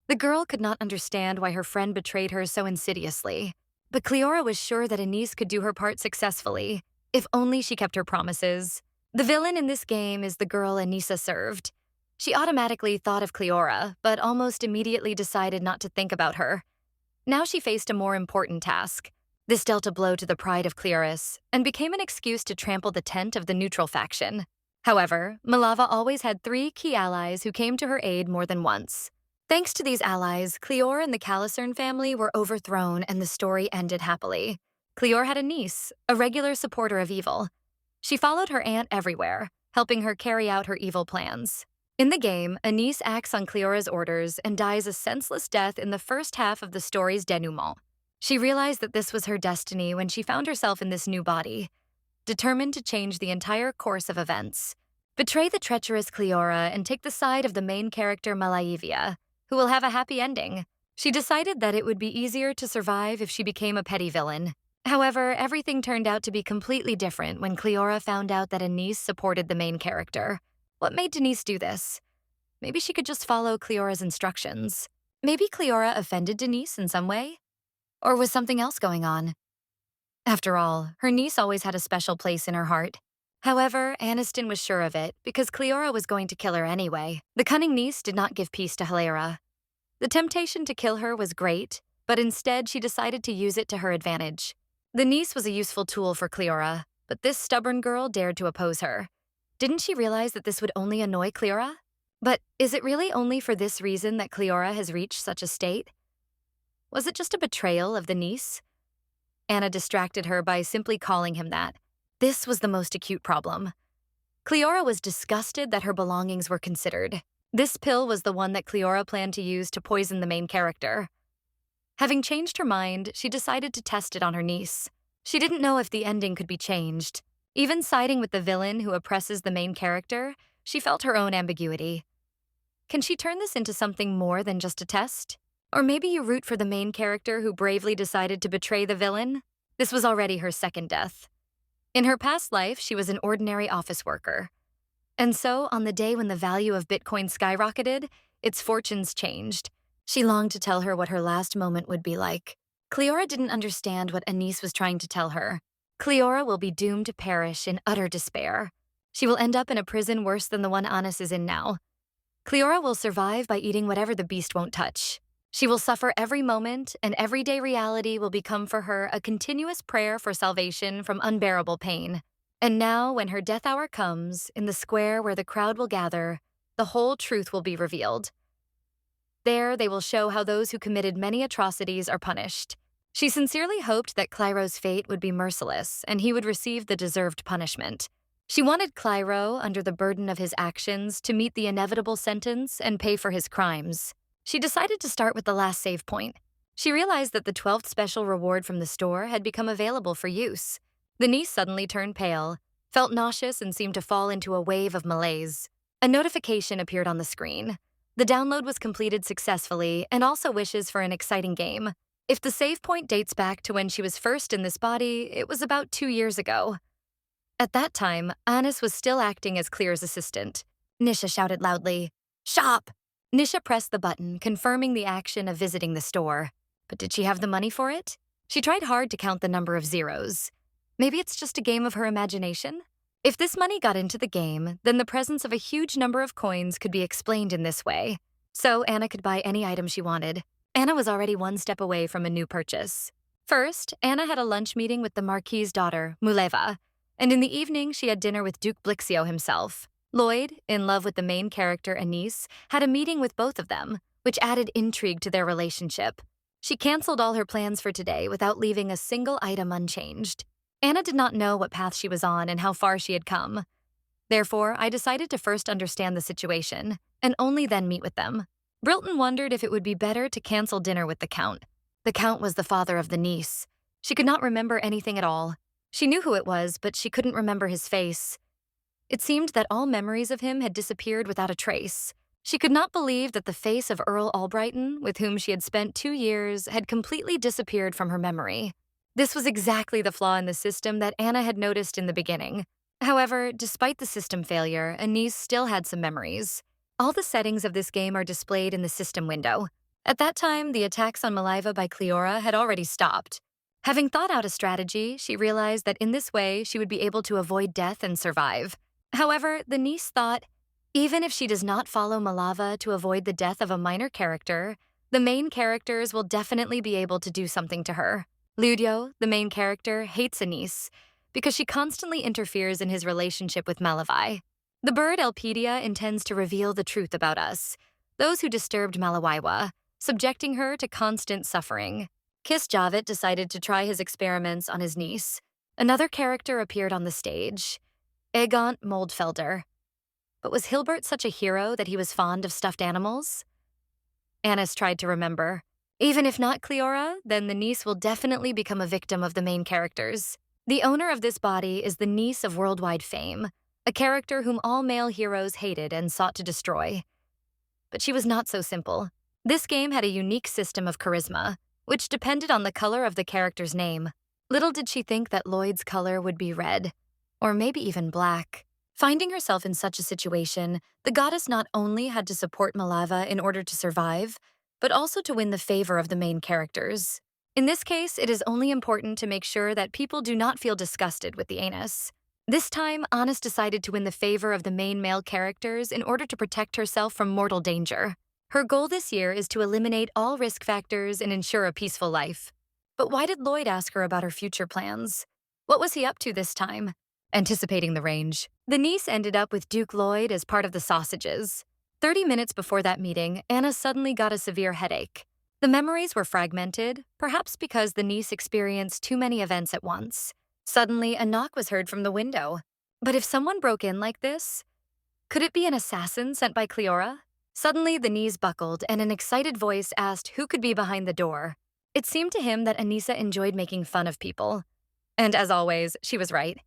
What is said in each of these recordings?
The girl could not understand why her friend betrayed her so insidiously. But Cleora was sure that Anise could do her part successfully, if only she kept her promises. The villain in this game is the girl Anissa served. She automatically thought of Cleora, but almost immediately decided not to think about her. Now she faced a more important task. This dealt a blow to the pride of Clearis, and became an excuse to trample the tent of the neutral faction. However, Milava always had 3 key allies who came to her aid more than once. Thanks to these allies, Cleor and the Calicern family were overthrown and the story ended happily. Cleor had a niece, a regular supporter of evil. She followed her aunt everywhere, helping her carry out her evil plans. In the game, Anise acts on Cleora's orders and dies a senseless death in the first half of the story's denouement. She realized that this was her destiny when she found herself in this new body, determined to change the entire course of events. Betray the treacherous Cleora and take the side of the main character Malaivia, who will have a happy ending. She decided that it would be easier to survive if she became a petty villain. However, everything turned out to be completely different when Cleora found out that Anise supported the main character. What made Denise do this? Maybe she could just follow Cleora's instructions. Maybe Cleora offended Denise in some way? Or was something else going on? After all, her niece always had a special place in her heart. However, Aniston was sure of it because Cleora was going to kill her anyway. The cunning niece did not give peace to Hilera. The temptation to kill her was great, but instead she decided to use it to her advantage. The niece was a useful tool for Cleora, but this stubborn girl dared to oppose her. Didn't she realize that this would only annoy Cleora? But is it really only for this reason that Cleora has reached such a state? Was it just a betrayal of the niece? Anna distracted her by simply calling him that. This was the most acute problem. Cleora was disgusted that her belongings were considered. This pill was the one that Cleora planned to use to poison the main character. Having changed her mind, she decided to test it on her niece. She didn't know if the ending could be changed. Even siding with the villain who oppresses the main character, she felt her own ambiguity. Can she turn this into something more than just a test? Or maybe you root for the main character who bravely decided to betray the villain? This was already her second death. In her past life, she was an ordinary office worker. And so, on the day when the value of Bitcoin skyrocketed, its fortunes changed. She longed to tell her what her last moment would be like. Cleora didn't understand what Anise was trying to tell her. Cleora will be doomed to perish in utter despair. She will end up in a prison worse than the one Anis is in now. Cleora will survive by eating whatever the beast won't touch. She will suffer every moment, and everyday reality will become for her a continuous prayer for salvation from unbearable pain. And now, when her death hour comes, in the square where the crowd will gather, the whole truth will be revealed. There, they will show how those who committed many atrocities are punished. She sincerely hoped that Clyro's fate would be merciless, and he would receive the deserved punishment. She wanted Clyro, under the burden of his actions, to meet the inevitable sentence and pay for his crimes. She decided to start with the last save point. She realized that the 12th special reward from the store had become available for use. The niece suddenly turned pale, felt nauseous, and seemed to fall into a wave of malaise. A notification appeared on the screen. The download was completed successfully, and also wishes for an exciting game. If the save point dates back to when she was first in this body, it was about 2 years ago. At that time, Anis was still acting as Clear's assistant. Nisha shouted loudly, "Shop!" Nisha pressed the button, confirming the action of visiting the store. But did she have the money for it? She tried hard to count the number of zeros. Maybe it's just a game of her imagination? If this money got into the game, then the presence of a huge number of coins could be explained in this way. So Anna could buy any item she wanted. Anna was already one step away from a new purchase. First, Anna had a lunch meeting with the Marquis's daughter, Muleva, and in the evening she had dinner with Duke Blixio himself. Lloyd, in love with the main character Anise, had a meeting with both of them, which added intrigue to their relationship. She canceled all her plans for today without leaving a single item unchanged. Anna did not know what path she was on and how far she had come. Therefore, I decided to first understand the situation, and only then meet with them. Brilton wondered if it would be better to cancel dinner with the Count. The Count was the father of the niece. She could not remember anything at all. She knew who it was, but she couldn't remember his face. It seemed that all memories of him had disappeared without a trace. She could not believe that the face of Earl Albrighton, with whom she had spent 2 years, had completely disappeared from her memory. This was exactly the flaw in the system that Anna had noticed in the beginning. However, despite the system failure, Anise still had some memories. All the settings of this game are displayed in the system window. At that time, the attacks on Maliva by Cleora had already stopped. Having thought out a strategy, she realized that in this way she would be able to avoid death and survive. However, the niece thought, even if she does not follow Malava to avoid the death of a minor character, the main characters will definitely be able to do something to her. Ludio, the main character, hates Anise because she constantly interferes in his relationship with Malavi. The bird Elpedia intends to reveal the truth about us, those who disturbed Malawiwa, subjecting her to constant suffering. Kiss Javit decided to try his experiments on his niece. Another character appeared on the stage, Egon Moldfelder. But was Hilbert such a hero that he was fond of stuffed animals? Annis tried to remember. Even if not Cleora, then the niece will definitely become a victim of the main characters. The owner of this body is the niece of worldwide fame, a character whom all male heroes hated and sought to destroy. But she was not so simple. This game had a unique system of charisma, which depended on the color of the character's name. Little did she think that Lloyd's color would be red, or maybe even black. Finding herself in such a situation, the goddess not only had to support Malava in order to survive, but also to win the favor of the main characters. In this case, it is only important to make sure that people do not feel disgusted with the anus. This time, Anis decided to win the favor of the main male characters in order to protect herself from mortal danger. Her goal this year is to eliminate all risk factors and ensure a peaceful life. But why did Lloyd ask her about her future plans? What was he up to this time? Anticipating the range, the niece ended up with Duke Lloyd as part of the sausages. 30 minutes before that meeting, Anna suddenly got a severe headache. The memories were fragmented, perhaps because the niece experienced too many events at once. Suddenly, a knock was heard from the window. But if someone broke in like this, could it be an assassin sent by Cleora? Suddenly, the knees buckled, and an excited voice asked who could be behind the door. It seemed to him that Anissa enjoyed making fun of people. And as always, she was right.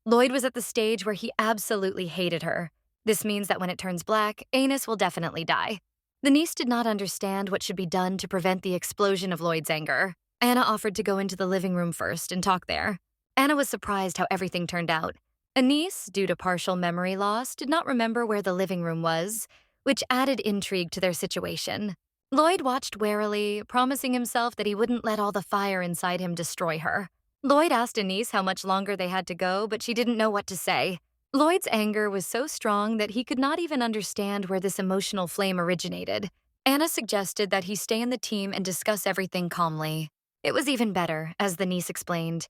Lloyd was at the stage where he absolutely hated her. This means that when it turns black, Anus will definitely die. The niece did not understand what should be done to prevent the explosion of Lloyd's anger. Anna offered to go into the living room first and talk there. Anna was surprised how everything turned out. Anise, due to partial memory loss, did not remember where the living room was, which added intrigue to their situation. Lloyd watched warily, promising himself that he wouldn't let all the fire inside him destroy her. Lloyd asked Anise how much longer they had to go, but she didn't know what to say. Lloyd's anger was so strong that he could not even understand where this emotional flame originated. Anna suggested that he stay in the team and discuss everything calmly. It was even better, as the niece explained.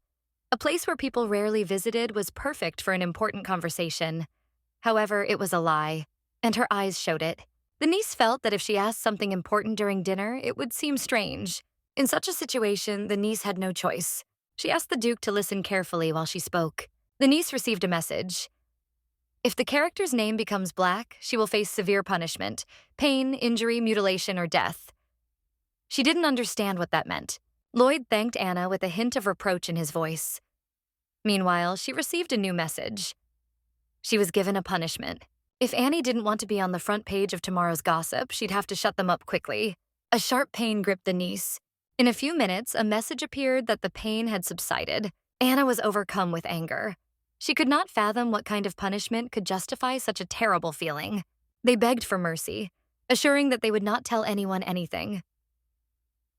A place where people rarely visited was perfect for an important conversation. However, it was a lie, and her eyes showed it. The niece felt that if she asked something important during dinner, it would seem strange. In such a situation, the niece had no choice. She asked the Duke to listen carefully while she spoke. The niece received a message. If the character's name becomes black, she will face severe punishment, pain, injury, mutilation, or death. She didn't understand what that meant. Lloyd thanked Anna with a hint of reproach in his voice. Meanwhile, she received a new message. She was given a punishment. If Annie didn't want to be on the front page of tomorrow's gossip, she'd have to shut them up quickly. A sharp pain gripped the niece. In a few minutes, a message appeared that the pain had subsided. Anna was overcome with anger. She could not fathom what kind of punishment could justify such a terrible feeling. They begged for mercy, assuring that they would not tell anyone anything.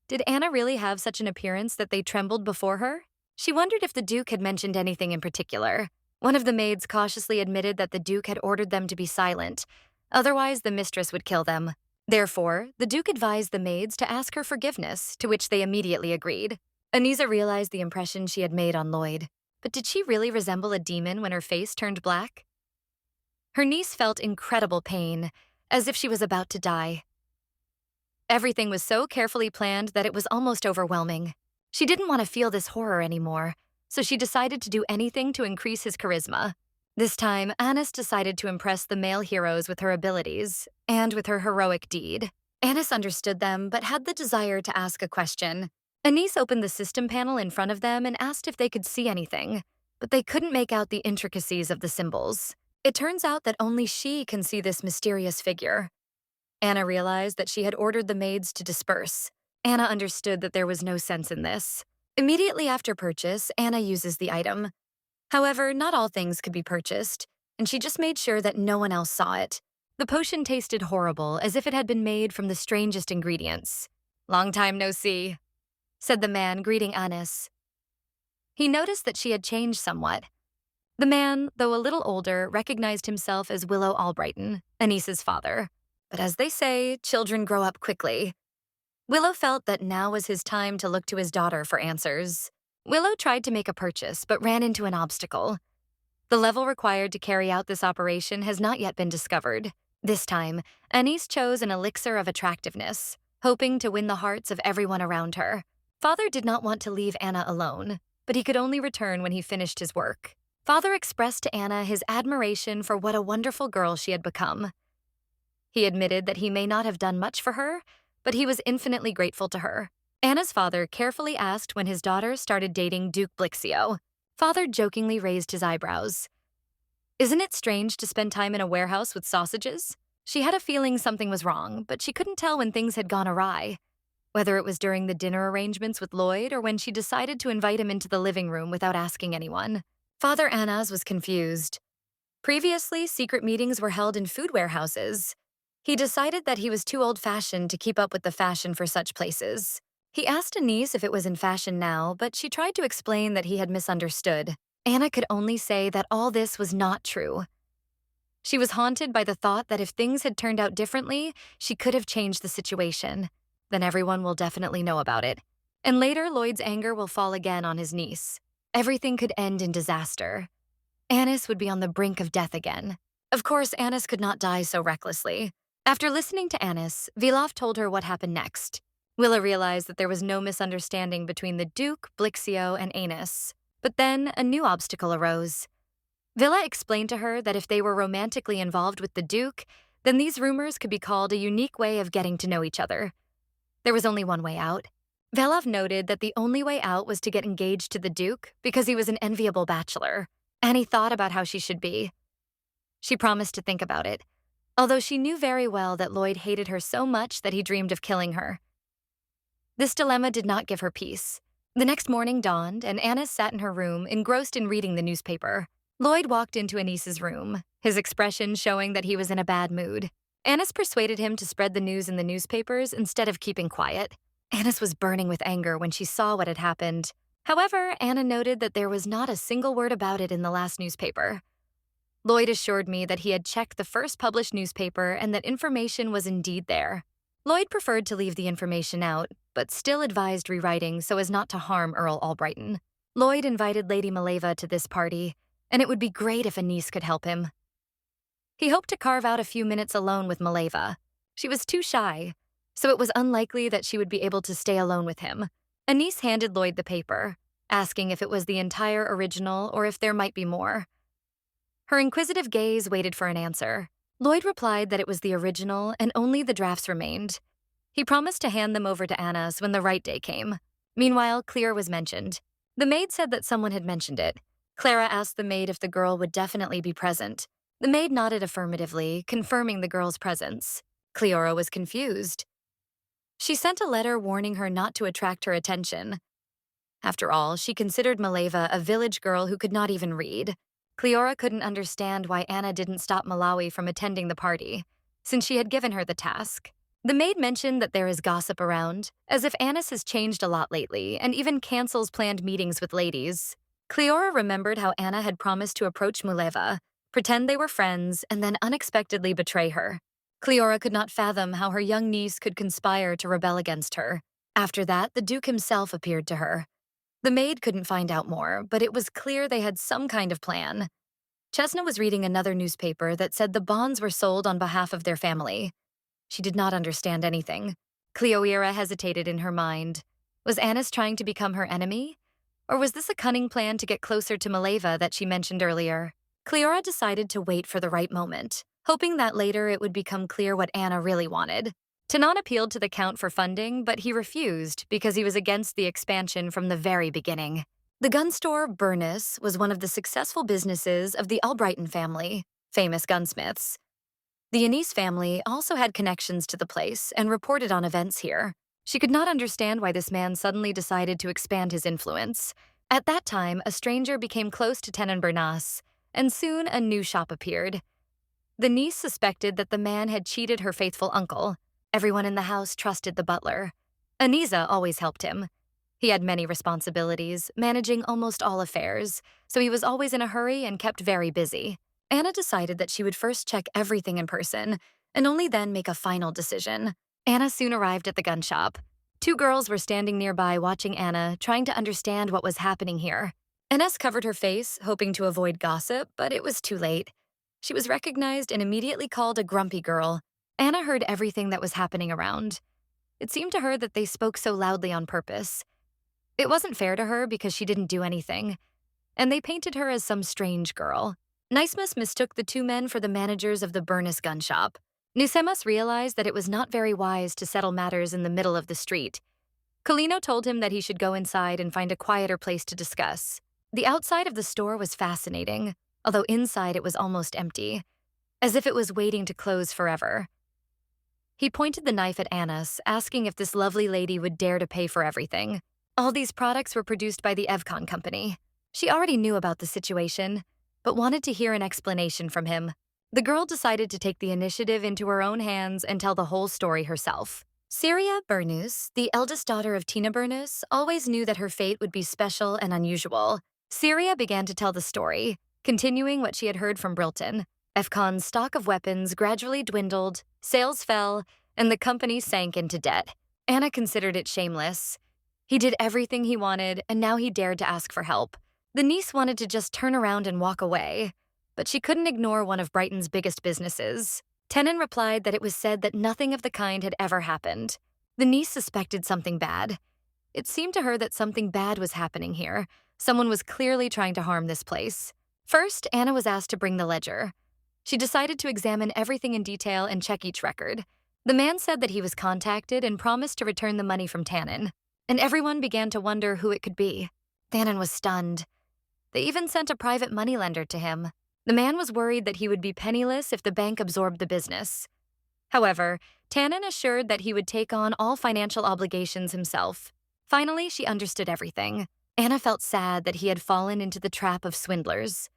Did Anna really have such an appearance that they trembled before her? She wondered if the Duke had mentioned anything in particular. One of the maids cautiously admitted that the Duke had ordered them to be silent, otherwise the mistress would kill them. Therefore, the Duke advised the maids to ask her forgiveness, to which they immediately agreed. Anisa realized the impression she had made on Lloyd. But did she really resemble a demon when her face turned black? Her niece felt incredible pain, as if she was about to die. Everything was so carefully planned that it was almost overwhelming. She didn't want to feel this horror anymore, so she decided to do anything to increase his charisma. This time, Annis decided to impress the male heroes with her abilities and with her heroic deed. Annis understood them, but had the desire to ask a question. Anise opened the system panel in front of them and asked if they could see anything, but they couldn't make out the intricacies of the symbols. It turns out that only she can see this mysterious figure. Anna realized that she had ordered the maids to disperse. Anna understood that there was no sense in this. Immediately after purchase, Anna uses the item. However, not all things could be purchased, and she just made sure that no one else saw it. The potion tasted horrible, as if it had been made from the strangest ingredients. "Long time no see," said the man, greeting Anis. He noticed that she had changed somewhat. The man, though a little older, recognized himself as Willow Albrighton, Anis's father. But as they say, children grow up quickly. Willow felt that now was his time to look to his daughter for answers. Willow tried to make a purchase, but ran into an obstacle. The level required to carry out this operation has not yet been discovered. This time, Anis chose an elixir of attractiveness, hoping to win the hearts of everyone around her. Father did not want to leave Anna alone, but he could only return when he finished his work. Father expressed to Anna his admiration for what a wonderful girl she had become. He admitted that he may not have done much for her, but he was infinitely grateful to her. Anna's father carefully asked when his daughter started dating Duke Blixio. Father jokingly raised his eyebrows. "Isn't it strange to spend time in a warehouse with sausages?" She had a feeling something was wrong, but she couldn't tell when things had gone awry, whether it was during the dinner arrangements with Lloyd or when she decided to invite him into the living room without asking anyone. Father Annas was confused. Previously, secret meetings were held in food warehouses. He decided that he was too old-fashioned to keep up with the fashion for such places. He asked Anis if it was in fashion now, but she tried to explain that he had misunderstood. Anna could only say that all this was not true. She was haunted by the thought that if things had turned out differently, she could have changed the situation. Then everyone will definitely know about it. And later, Lloyd's anger will fall again on his niece. Everything could end in disaster. Anis would be on the brink of death again. Of course, Anis could not die so recklessly. After listening to Anis, Vilaf told her what happened next. Willa realized that there was no misunderstanding between the Duke, Blixio, and Anis. But then a new obstacle arose. Villa explained to her that if they were romantically involved with the Duke, then these rumors could be called a unique way of getting to know each other. There was only one way out. Velov noted that the only way out was to get engaged to the Duke because he was an enviable bachelor. Annie thought about how she should be. She promised to think about it, although she knew very well that Lloyd hated her so much that he dreamed of killing her. This dilemma did not give her peace. The next morning dawned, and Anna sat in her room, engrossed in reading the newspaper. Lloyd walked into Anis's room, his expression showing that he was in a bad mood. Anis persuaded him to spread the news in the newspapers instead of keeping quiet. Anis was burning with anger when she saw what had happened. However, Anna noted that there was not a single word about it in the last newspaper. Lloyd assured me that he had checked the first published newspaper and that information was indeed there. Lloyd preferred to leave the information out, but still advised rewriting so as not to harm Earl Albrighton. Lloyd invited Lady Maleva to this party, and it would be great if Anis could help him. He hoped to carve out a few minutes alone with Maleva. She was too shy, so it was unlikely that she would be able to stay alone with him. Anis handed Lloyd the paper, asking if it was the entire original or if there might be more. Her inquisitive gaze waited for an answer. Lloyd replied that it was the original and only the drafts remained. He promised to hand them over to Anna's when the right day came. Meanwhile, Clear was mentioned. The maid said that someone had mentioned it. Clara asked the maid if the girl would definitely be present. The maid nodded affirmatively, confirming the girl's presence. Cleora was confused. She sent a letter warning her not to attract her attention. After all, she considered Maleva a village girl who could not even read. Cleora couldn't understand why Anna didn't stop Malawi from attending the party, since she had given her the task. The maid mentioned that there is gossip around, as if Annis has changed a lot lately and even cancels planned meetings with ladies. Cleora remembered how Anna had promised to approach Muleva, pretend they were friends, and then unexpectedly betray her. Cleora could not fathom how her young niece could conspire to rebel against her. After that, the Duke himself appeared to her. The maid couldn't find out more, but it was clear they had some kind of plan. Chesna was reading another newspaper that said the bonds were sold on behalf of their family. She did not understand anything. Cleoira hesitated in her mind. Was Annis trying to become her enemy? Or was this a cunning plan to get closer to Maleva that she mentioned earlier? Cleora decided to wait for the right moment, hoping that later it would become clear what Anna really wanted. Tanan appealed to the Count for funding, but he refused because he was against the expansion from the very beginning. The gun store, Burness, was one of the successful businesses of the Albrighton family, famous gunsmiths. The Anise family also had connections to the place and reported on events here. She could not understand why this man suddenly decided to expand his influence. At that time, a stranger became close to Tenan Bernas, and soon a new shop appeared. The niece suspected that the man had cheated her faithful uncle. Everyone in the house trusted the butler. Anisa always helped him. He had many responsibilities, managing almost all affairs, so he was always in a hurry and kept very busy. Anna decided that she would first check everything in person and only then make a final decision. Anna soon arrived at the gun shop. Two girls were standing nearby watching Anna, trying to understand what was happening here. Ines covered her face, hoping to avoid gossip, but it was too late. She was recognized and immediately called a grumpy girl. Anna heard everything that was happening around. It seemed to her that they spoke so loudly on purpose. It wasn't fair to her because she didn't do anything, and they painted her as some strange girl. Nicemus mistook the two men for the managers of the Burness gun shop. Nicemus realized that it was not very wise to settle matters in the middle of the street. Colino told him that he should go inside and find a quieter place to discuss. The outside of the store was fascinating, although inside it was almost empty, as if it was waiting to close forever. He pointed the knife at Annas, asking if this lovely lady would dare to pay for everything. All these products were produced by the Evcon company. She already knew about the situation, but wanted to hear an explanation from him. The girl decided to take the initiative into her own hands and tell the whole story herself. Syria Burnus, the eldest daughter of Tina Burnus, always knew that her fate would be special and unusual. Syria began to tell the story, continuing what she had heard from Brilton. Evcon's stock of weapons gradually dwindled, sales fell, and the company sank into debt. Anna considered it shameless. He did everything he wanted, and now he dared to ask for help. The niece wanted to just turn around and walk away, but she couldn't ignore one of Brighton's biggest businesses. Tenon replied that it was said that nothing of the kind had ever happened. The niece suspected something bad. It seemed to her that something bad was happening here. Someone was clearly trying to harm this place. First, Anna was asked to bring the ledger. She decided to examine everything in detail and check each record. The man said that he was contacted and promised to return the money from Tannen, and everyone began to wonder who it could be. Tannen was stunned. They even sent a private moneylender to him. The man was worried that he would be penniless if the bank absorbed the business. However, Tannen assured that he would take on all financial obligations himself. Finally, she understood everything. Anna felt sad that he had fallen into the trap of swindlers.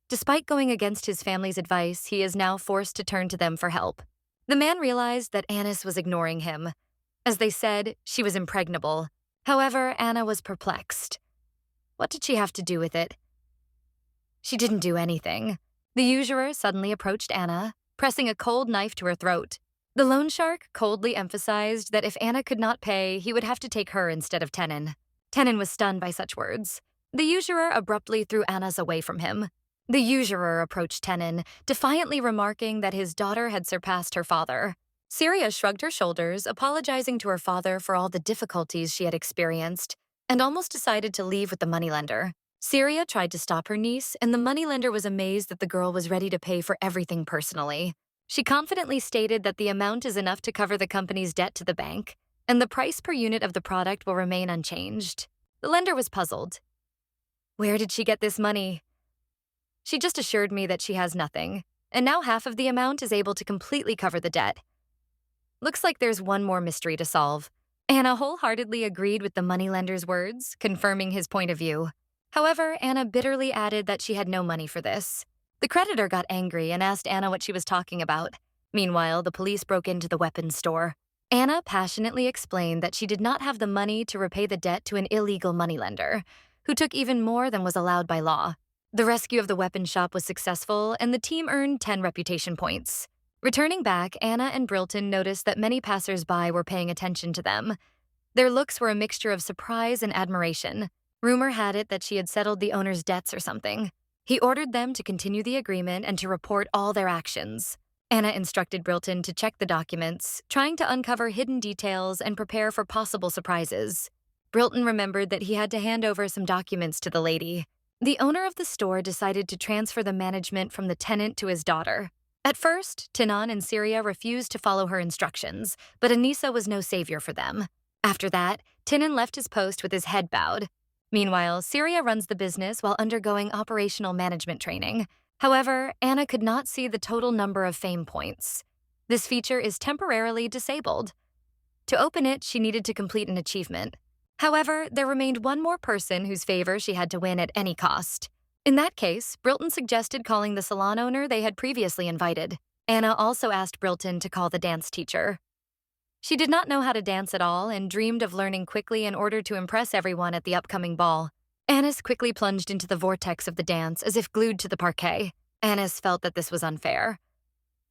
Despite going against his family's advice, he is now forced to turn to them for help. The man realized that Annis was ignoring him. As they said, she was impregnable. However, Anna was perplexed. What did she have to do with it? She didn't do anything. The usurer suddenly approached Anna, pressing a cold knife to her throat. The loan shark coldly emphasized that if Anna could not pay, he would have to take her instead of Tenon. Tenon was stunned by such words. The usurer abruptly threw Anna's away from him. The usurer approached Tenon, defiantly remarking that his daughter had surpassed her father. Syria shrugged her shoulders, apologizing to her father for all the difficulties she had experienced, and almost decided to leave with the moneylender. Syria tried to stop her niece, and the moneylender was amazed that the girl was ready to pay for everything personally. She confidently stated that the amount is enough to cover the company's debt to the bank, and the price per unit of the product will remain unchanged. The lender was puzzled. Where did she get this money? She just assured me that she has nothing, and now half of the amount is able to completely cover the debt. Looks like there's one more mystery to solve. Anna wholeheartedly agreed with the moneylender's words, confirming his point of view. However, Anna bitterly added that she had no money for this. The creditor got angry and asked Anna what she was talking about. Meanwhile, the police broke into the weapons store. Anna passionately explained that she did not have the money to repay the debt to an illegal moneylender, who took even more than was allowed by law. The rescue of the weapons shop was successful, and the team earned 10 reputation points. Returning back, Anna and Brilton noticed that many passers-by were paying attention to them. Their looks were a mixture of surprise and admiration. Rumor had it that she had settled the owner's debts or something. He ordered them to continue the agreement and to report all their actions. Anna instructed Brilton to check the documents, trying to uncover hidden details and prepare for possible surprises. Brilton remembered that he had to hand over some documents to the lady. The owner of the store decided to transfer the management from the tenant to his daughter. At first, Tinan and Syria refused to follow her instructions, but Anissa was no savior for them. After that, Tinan left his post with his head bowed. Meanwhile, Syria runs the business while undergoing operational management training. However, Anna could not see the total number of fame points. This feature is temporarily disabled. To open it, she needed to complete an achievement. However, there remained one more person whose favor she had to win at any cost. In that case, Brilton suggested calling the salon owner they had previously invited. Anna also asked Brilton to call the dance teacher. She did not know how to dance at all and dreamed of learning quickly in order to impress everyone at the upcoming ball. Annis quickly plunged into the vortex of the dance as if glued to the parquet. Annis felt that this was unfair.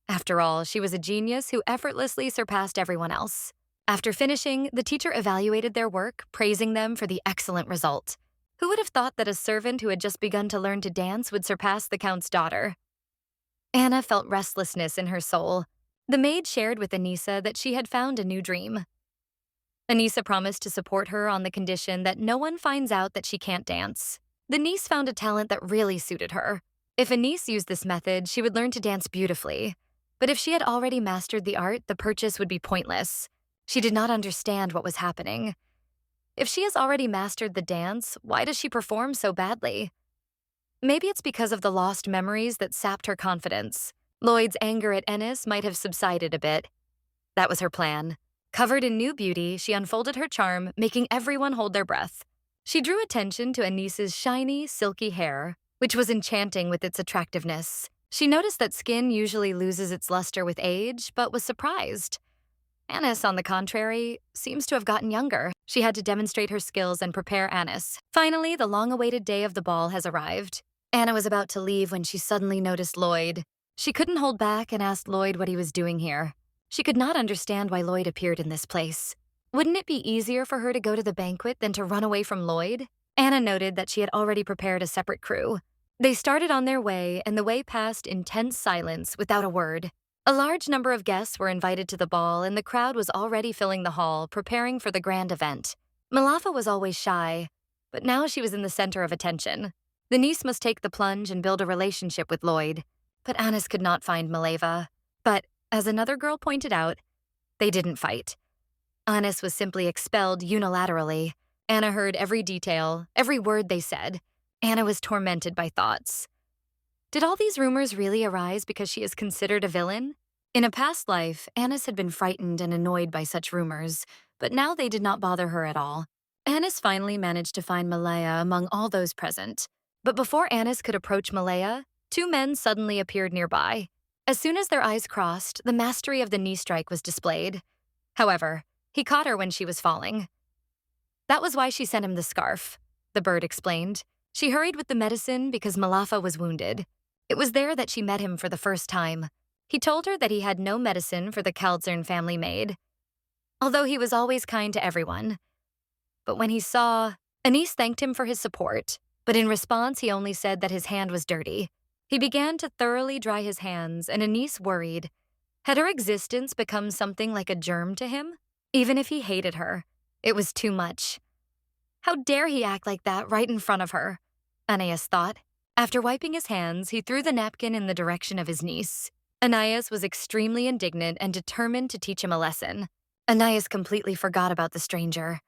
After all, she was a genius who effortlessly surpassed everyone else. After finishing, the teacher evaluated their work, praising them for the excellent result. Who would have thought that a servant who had just begun to learn to dance would surpass the Count's daughter? Anna felt restlessness in her soul. The maid shared with Anissa that she had found a new dream. Anissa promised to support her on the condition that no one finds out that she can't dance. The niece found a talent that really suited her. If Anisse used this method, she would learn to dance beautifully. But if she had already mastered the art, the purchase would be pointless. She did not understand what was happening. If she has already mastered the dance, why does she perform so badly? Maybe it's because of the lost memories that sapped her confidence. Lloyd's anger at Ennis might have subsided a bit. That was her plan. Covered in new beauty, she unfolded her charm, making everyone hold their breath. She drew attention to Anissa's shiny, silky hair, which was enchanting with its attractiveness. She noticed that skin usually loses its luster with age, but was surprised. Annis, on the contrary, seems to have gotten younger. She had to demonstrate her skills and prepare Annis. Finally, the long-awaited day of the ball has arrived. Anna was about to leave when she suddenly noticed Lloyd. She couldn't hold back and asked Lloyd what he was doing here. She could not understand why Lloyd appeared in this place. Wouldn't it be easier for her to go to the banquet than to run away from Lloyd? Anna noted that she had already prepared a separate crew. They started on their way, and the way passed in tense silence without a word. A large number of guests were invited to the ball, and the crowd was already filling the hall, preparing for the grand event. Malafa was always shy, but now she was in the center of attention. The niece must take the plunge and build a relationship with Lloyd. But Annis could not find Mileva. But, as another girl pointed out, they didn't fight. Annis was simply expelled unilaterally. Anna heard every detail, every word they said. Anna was tormented by thoughts. Did all these rumors really arise because she is considered a villain? In a past life, Annis had been frightened and annoyed by such rumors, but now they did not bother her at all. Annis finally managed to find Malaya among all those present. But before Annis could approach Malaya, two men suddenly appeared nearby. As soon as their eyes crossed, the mastery of the knee strike was displayed. However, he caught her when she was falling. That was why she sent him the scarf, the bird explained. She hurried with the medicine because Malafa was wounded. It was there that she met him for the first time. He told her that he had no medicine for the Kaldzern family maid, although he was always kind to everyone. But when he saw, Anise thanked him for his support, but in response he only said that his hand was dirty. He began to thoroughly dry his hands, and Anise worried. Had her existence become something like a germ to him? Even if he hated her, it was too much. How dare he act like that right in front of her? Anais thought. After wiping his hands, he threw the napkin in the direction of his niece. Anais was extremely indignant and determined to teach him a lesson. Anais completely forgot about the stranger.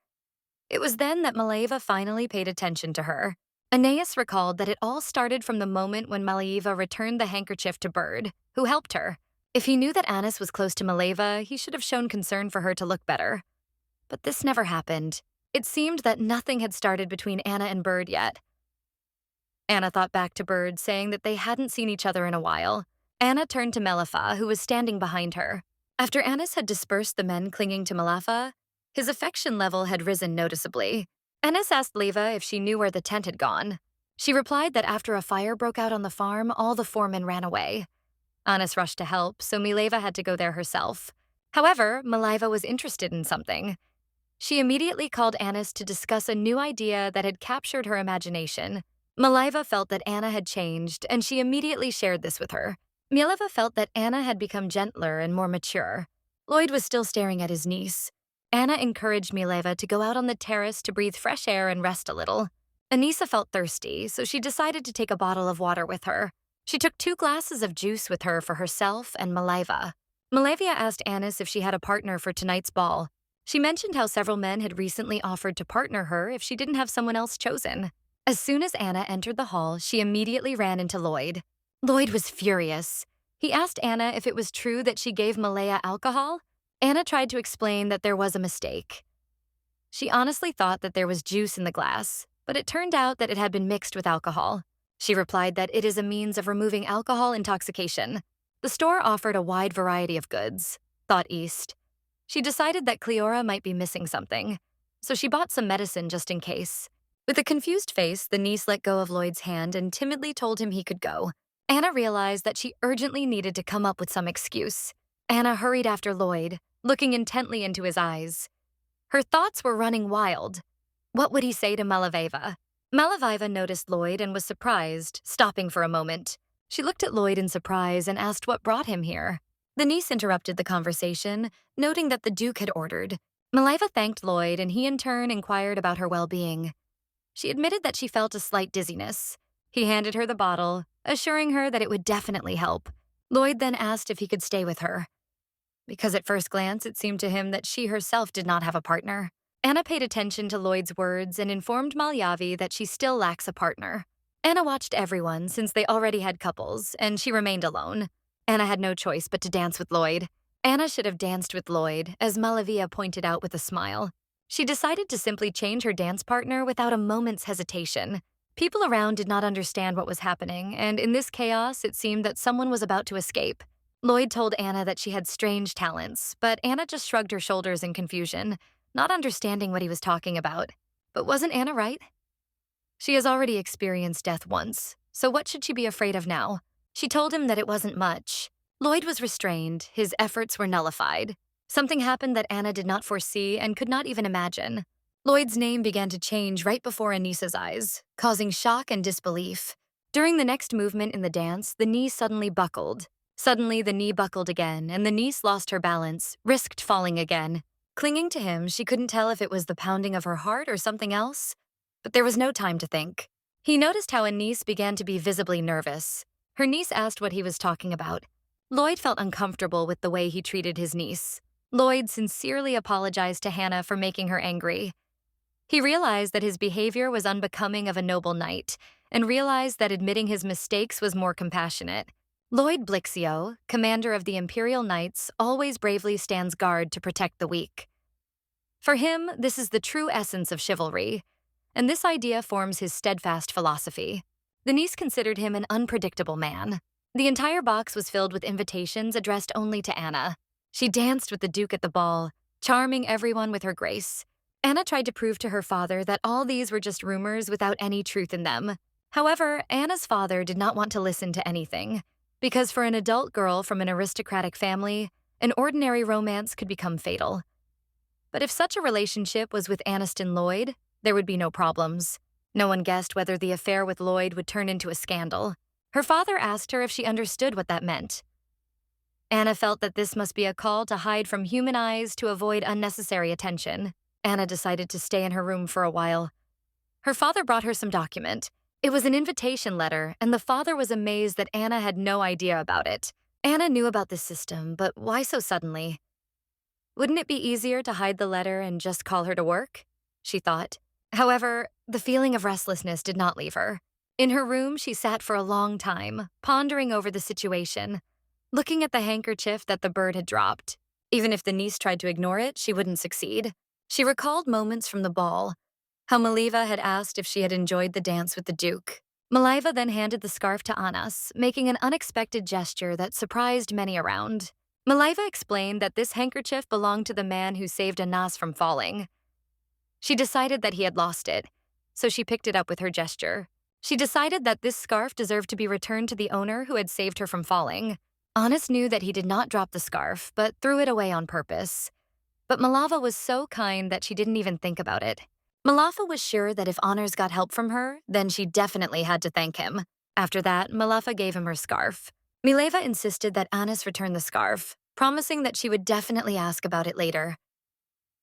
It was then that Maleva finally paid attention to her. Anais recalled that it all started from the moment when Maleva returned the handkerchief to Bird, who helped her. If he knew that Annis was close to Maleva, he should have shown concern for her to look better. But this never happened. It seemed that nothing had started between Anna and Bird yet. Anna thought back to Bird, saying that they hadn't seen each other in a while. Anna turned to Melafa, who was standing behind her. After Annis had dispersed the men clinging to Melafa, his affection level had risen noticeably. Annis asked Leva if she knew where the tent had gone. She replied that after a fire broke out on the farm, all the foremen ran away. Annis rushed to help, so Mileva had to go there herself. However, Mileva was interested in something. She immediately called Annis to discuss a new idea that had captured her imagination. Mileva felt that Anna had changed, and she immediately shared this with her. Mileva felt that Anna had become gentler and more mature. Lloyd was still staring at his niece. Anna encouraged Mileva to go out on the terrace to breathe fresh air and rest a little. Anissa felt thirsty, so she decided to take a bottle of water with her. She took 2 glasses of juice with her for herself and Mileva. Mileva asked Annis if she had a partner for tonight's ball. She mentioned how several men had recently offered to partner her if she didn't have someone else chosen. As soon as Anna entered the hall, she immediately ran into Lloyd. Lloyd was furious. He asked Anna if it was true that she gave Malaya alcohol. Anna tried to explain that there was a mistake. She honestly thought that there was juice in the glass, but it turned out that it had been mixed with alcohol. She replied that it is a means of removing alcohol intoxication. The store offered a wide variety of goods, thought East. She decided that Cleora might be missing something, so she bought some medicine just in case. With a confused face, the niece let go of Lloyd's hand and timidly told him he could go. Anna realized that she urgently needed to come up with some excuse. Anna hurried after Lloyd, looking intently into his eyes. Her thoughts were running wild. What would he say to Malaveva? Malaveva noticed Lloyd and was surprised, stopping for a moment. She looked at Lloyd in surprise and asked what brought him here. The niece interrupted the conversation, noting that the Duke had ordered. Malaveva thanked Lloyd, and he in turn inquired about her well-being. She admitted that she felt a slight dizziness. He handed her the bottle, assuring her that it would definitely help. Lloyd then asked if he could stay with her, because at first glance it seemed to him that she herself did not have a partner. Anna paid attention to Lloyd's words and informed Malyavi that she still lacks a partner. Anna watched everyone since they already had couples, and she remained alone. Anna had no choice but to dance with Lloyd. Anna should have danced with Lloyd, as Malavia pointed out with a smile. She decided to simply change her dance partner without a moment's hesitation. People around did not understand what was happening, and in this chaos, it seemed that someone was about to escape. Lloyd told Anna that she had strange talents, but Anna just shrugged her shoulders in confusion, not understanding what he was talking about. But wasn't Anna right? She has already experienced death once, so what should she be afraid of now? She told him that it wasn't much. Lloyd was restrained, his efforts were nullified. Something happened that Anna did not foresee and could not even imagine. Lloyd's name began to change right before Anissa's eyes, causing shock and disbelief. During the next movement in the dance, the knee suddenly buckled. Suddenly, the knee buckled again, and the niece lost her balance, risked falling again. Clinging to him, she couldn't tell if it was the pounding of her heart or something else. But there was no time to think. He noticed how Anise began to be visibly nervous. Her niece asked what he was talking about. Lloyd felt uncomfortable with the way he treated his niece. Lloyd sincerely apologized to Hannah for making her angry. He realized that his behavior was unbecoming of a noble knight, and realized that admitting his mistakes was more compassionate. Lloyd Blixio, commander of the Imperial Knights, always bravely stands guard to protect the weak. For him, this is the true essence of chivalry, and this idea forms his steadfast philosophy. The niece considered him an unpredictable man. The entire box was filled with invitations addressed only to Anna. She danced with the Duke at the ball, charming everyone with her grace. Anna tried to prove to her father that all these were just rumors without any truth in them. However, Anna's father did not want to listen to anything, because for an adult girl from an aristocratic family, an ordinary romance could become fatal. But if such a relationship was with Aniston Lloyd, there would be no problems. No one guessed whether the affair with Lloyd would turn into a scandal. Her father asked her if she understood what that meant. Anna felt that this must be a call to hide from human eyes to avoid unnecessary attention. Anna decided to stay in her room for a while. Her father brought her some document. It was an invitation letter, and the father was amazed that Anna had no idea about it. Anna knew about the system, but why so suddenly? Wouldn't it be easier to hide the letter and just call her to work? She thought. However, the feeling of restlessness did not leave her. In her room, she sat for a long time, pondering over the situation, looking at the handkerchief that the bird had dropped. Even if the niece tried to ignore it, she wouldn't succeed. She recalled moments from the ball, how Maliva had asked if she had enjoyed the dance with the Duke. Maliva then handed the scarf to Anas, making an unexpected gesture that surprised many around. Maliva explained that this handkerchief belonged to the man who saved Anas from falling. She decided that he had lost it, so she picked it up with her gesture. She decided that this scarf deserved to be returned to the owner who had saved her from falling. Anas knew that he did not drop the scarf, but threw it away on purpose. But Malava was so kind that she didn't even think about it. Malafa was sure that if Honors got help from her, then she definitely had to thank him. After that, Malafa gave him her scarf. Mileva insisted that Anas return the scarf, promising that she would definitely ask about it later.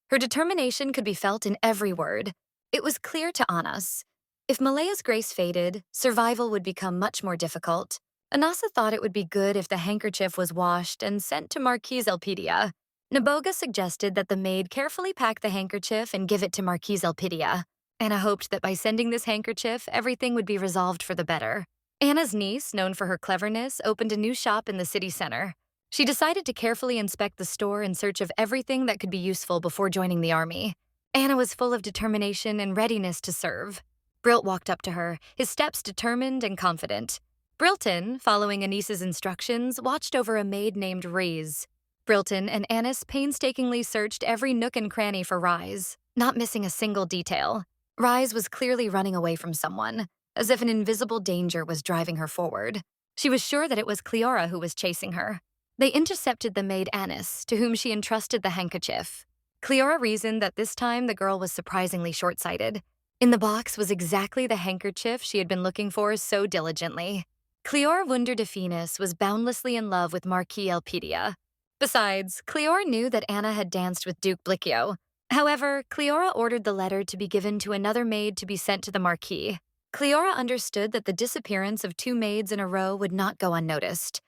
Her determination could be felt in every word. It was clear to Anas. If Malaya's grace faded, survival would become much more difficult. Anasa thought it would be good if the handkerchief was washed and sent to Marquise Elpidia. Naboga suggested that the maid carefully pack the handkerchief and give it to Marquise Elpidia. Anna hoped that by sending this handkerchief, everything would be resolved for the better. Anna's niece, known for her cleverness, opened a new shop in the city center. She decided to carefully inspect the store in search of everything that could be useful before joining the army. Anna was full of determination and readiness to serve. Brilt walked up to her, his steps determined and confident. Brilton, following Anissa's instructions, watched over a maid named Riz. Brilton and Anis painstakingly searched every nook and cranny for Rise, not missing a single detail. Rise was clearly running away from someone, as if an invisible danger was driving her forward. She was sure that it was Cleora who was chasing her. They intercepted the maid Anis, to whom she entrusted the handkerchief. Cleora reasoned that this time the girl was surprisingly short-sighted. In the box was exactly the handkerchief she had been looking for so diligently. Cleora Wunder de Finis was boundlessly in love with Marquis Elpidia. Besides, Cleora knew that Anna had danced with Duke Blicchio. However, Cleora ordered the letter to be given to another maid to be sent to the Marquis. Cleora understood that the disappearance of 2 maids in a row would not go unnoticed.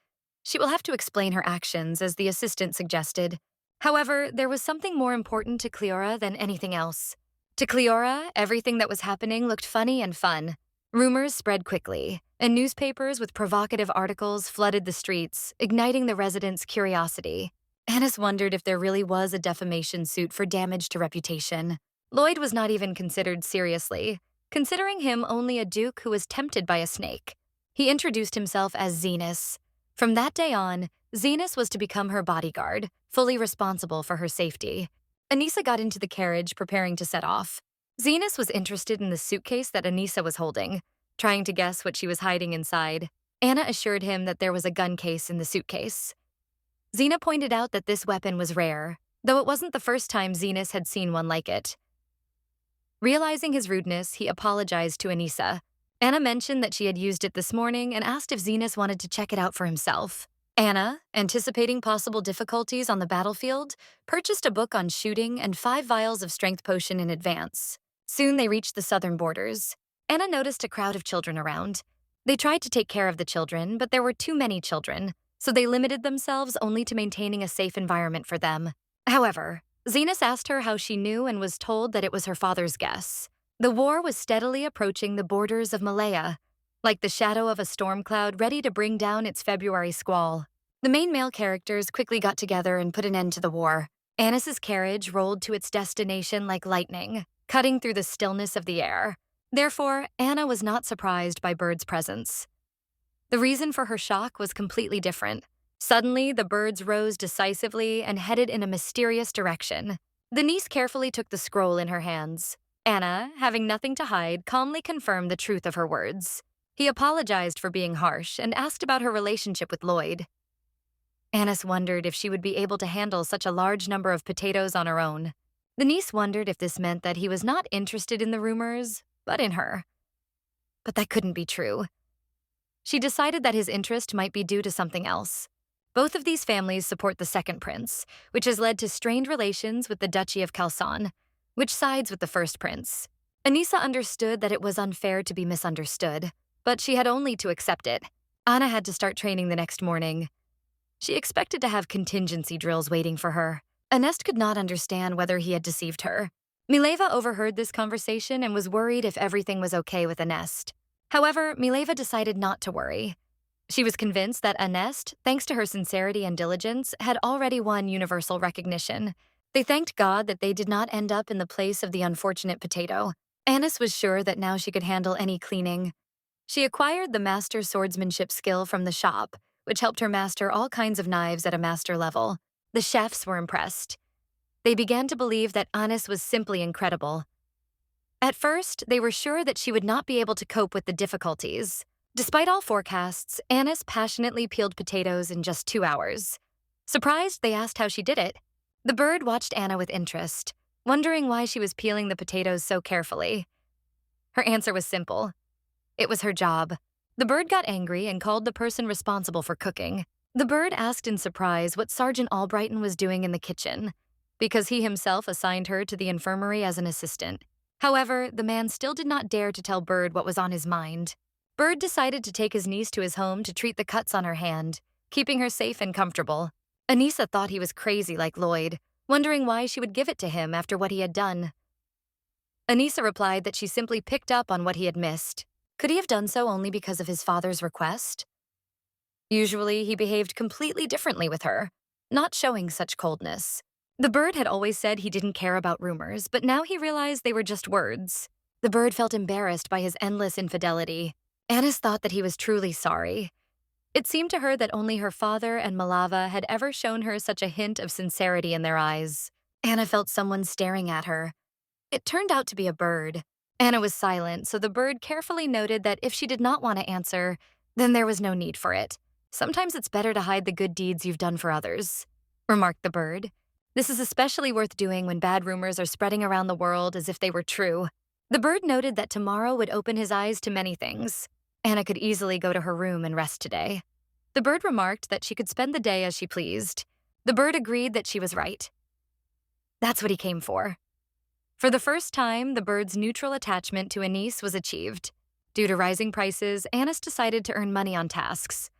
She will have to explain her actions, as the assistant suggested. However, there was something more important to Cleora than anything else. To Cleora, everything that was happening looked funny and fun. Rumors spread quickly, and newspapers with provocative articles flooded the streets, igniting the residents' curiosity. Anis wondered if there really was a defamation suit for damage to reputation. Lloyd was not even considered seriously, considering him only a duke who was tempted by a snake. He introduced himself as Zenas. From that day on, Zenas was to become her bodyguard, fully responsible for her safety. Anissa got into the carriage, preparing to set off. Zenas was interested in the suitcase that Anissa was holding, trying to guess what she was hiding inside. Anna assured him that there was a gun case in the suitcase. Xena pointed out that this weapon was rare, though it wasn't the first time Zenas had seen one like it. Realizing his rudeness, he apologized to Anissa. Anna mentioned that she had used it this morning and asked if Zenas wanted to check it out for himself. Anna, anticipating possible difficulties on the battlefield, purchased a book on shooting and 5 vials of strength potion in advance. Soon they reached the southern borders. Anna noticed a crowd of children around. They tried to take care of the children, but there were too many children, so they limited themselves only to maintaining a safe environment for them. However, Zenas asked her how she knew and was told that it was her father's guess. The war was steadily approaching the borders of Malaya, like the shadow of a storm cloud ready to bring down its February squall. The main male characters quickly got together and put an end to the war. Anis's carriage rolled to its destination like lightning, cutting through the stillness of the air. Therefore, Anna was not surprised by Bird's presence. The reason for her shock was completely different. Suddenly, the birds rose decisively and headed in a mysterious direction. The niece carefully took the scroll in her hands. Anna, having nothing to hide, calmly confirmed the truth of her words. He apologized for being harsh and asked about her relationship with Lloyd. Anis wondered if she would be able to handle such a large number of potatoes on her own. The niece wondered if this meant that he was not interested in the rumors, but in her. But that couldn't be true. She decided that his interest might be due to something else. Both of these families support the second prince, which has led to strained relations with the Duchy of Calçon, which sides with the first prince. Anissa understood that it was unfair to be misunderstood, but she had only to accept it. Anna had to start training the next morning. She expected to have contingency drills waiting for her. Anest could not understand whether he had deceived her. Mileva overheard this conversation and was worried if everything was okay with Anest. However, Mileva decided not to worry. She was convinced that Anest, thanks to her sincerity and diligence, had already won universal recognition. They thanked God that they did not end up in the place of the unfortunate potato. Anis was sure that now she could handle any cleaning. She acquired the master swordsmanship skill from the shop, which helped her master all kinds of knives at a master level. The chefs were impressed. They began to believe that Anis was simply incredible. At first, they were sure that she would not be able to cope with the difficulties. Despite all forecasts, Anis passionately peeled potatoes in just 2 hours. Surprised, they asked how she did it. The bird watched Anna with interest, wondering why she was peeling the potatoes so carefully. Her answer was simple. It was her job. The bird got angry and called the person responsible for cooking. The bird asked in surprise what Sergeant Albrighton was doing in the kitchen, because he himself assigned her to the infirmary as an assistant. However, the man still did not dare to tell Bird what was on his mind. Bird decided to take his niece to his home to treat the cuts on her hand, keeping her safe and comfortable. Anissa thought he was crazy like Lloyd, wondering why she would give it to him after what he had done. Anissa replied that she simply picked up on what he had missed. Could he have done so only because of his father's request? Usually, he behaved completely differently with her, not showing such coldness. The bird had always said he didn't care about rumors, but now he realized they were just words. The bird felt embarrassed by his endless infidelity. Anis thought that he was truly sorry. It seemed to her that only her father and Malava had ever shown her such a hint of sincerity in their eyes. Anna felt someone staring at her. It turned out to be a bird. Anna was silent, so the bird carefully noted that if she did not want to answer, then there was no need for it. Sometimes it's better to hide the good deeds you've done for others, remarked the bird. This is especially worth doing when bad rumors are spreading around the world as if they were true. The bird noted that tomorrow would open his eyes to many things. Anna could easily go to her room and rest today. The bird remarked that she could spend the day as she pleased. The bird agreed that she was right. That's what he came for. For the first time, the bird's neutral attachment to Anis was achieved. Due to rising prices, Anis decided to earn money on tasks.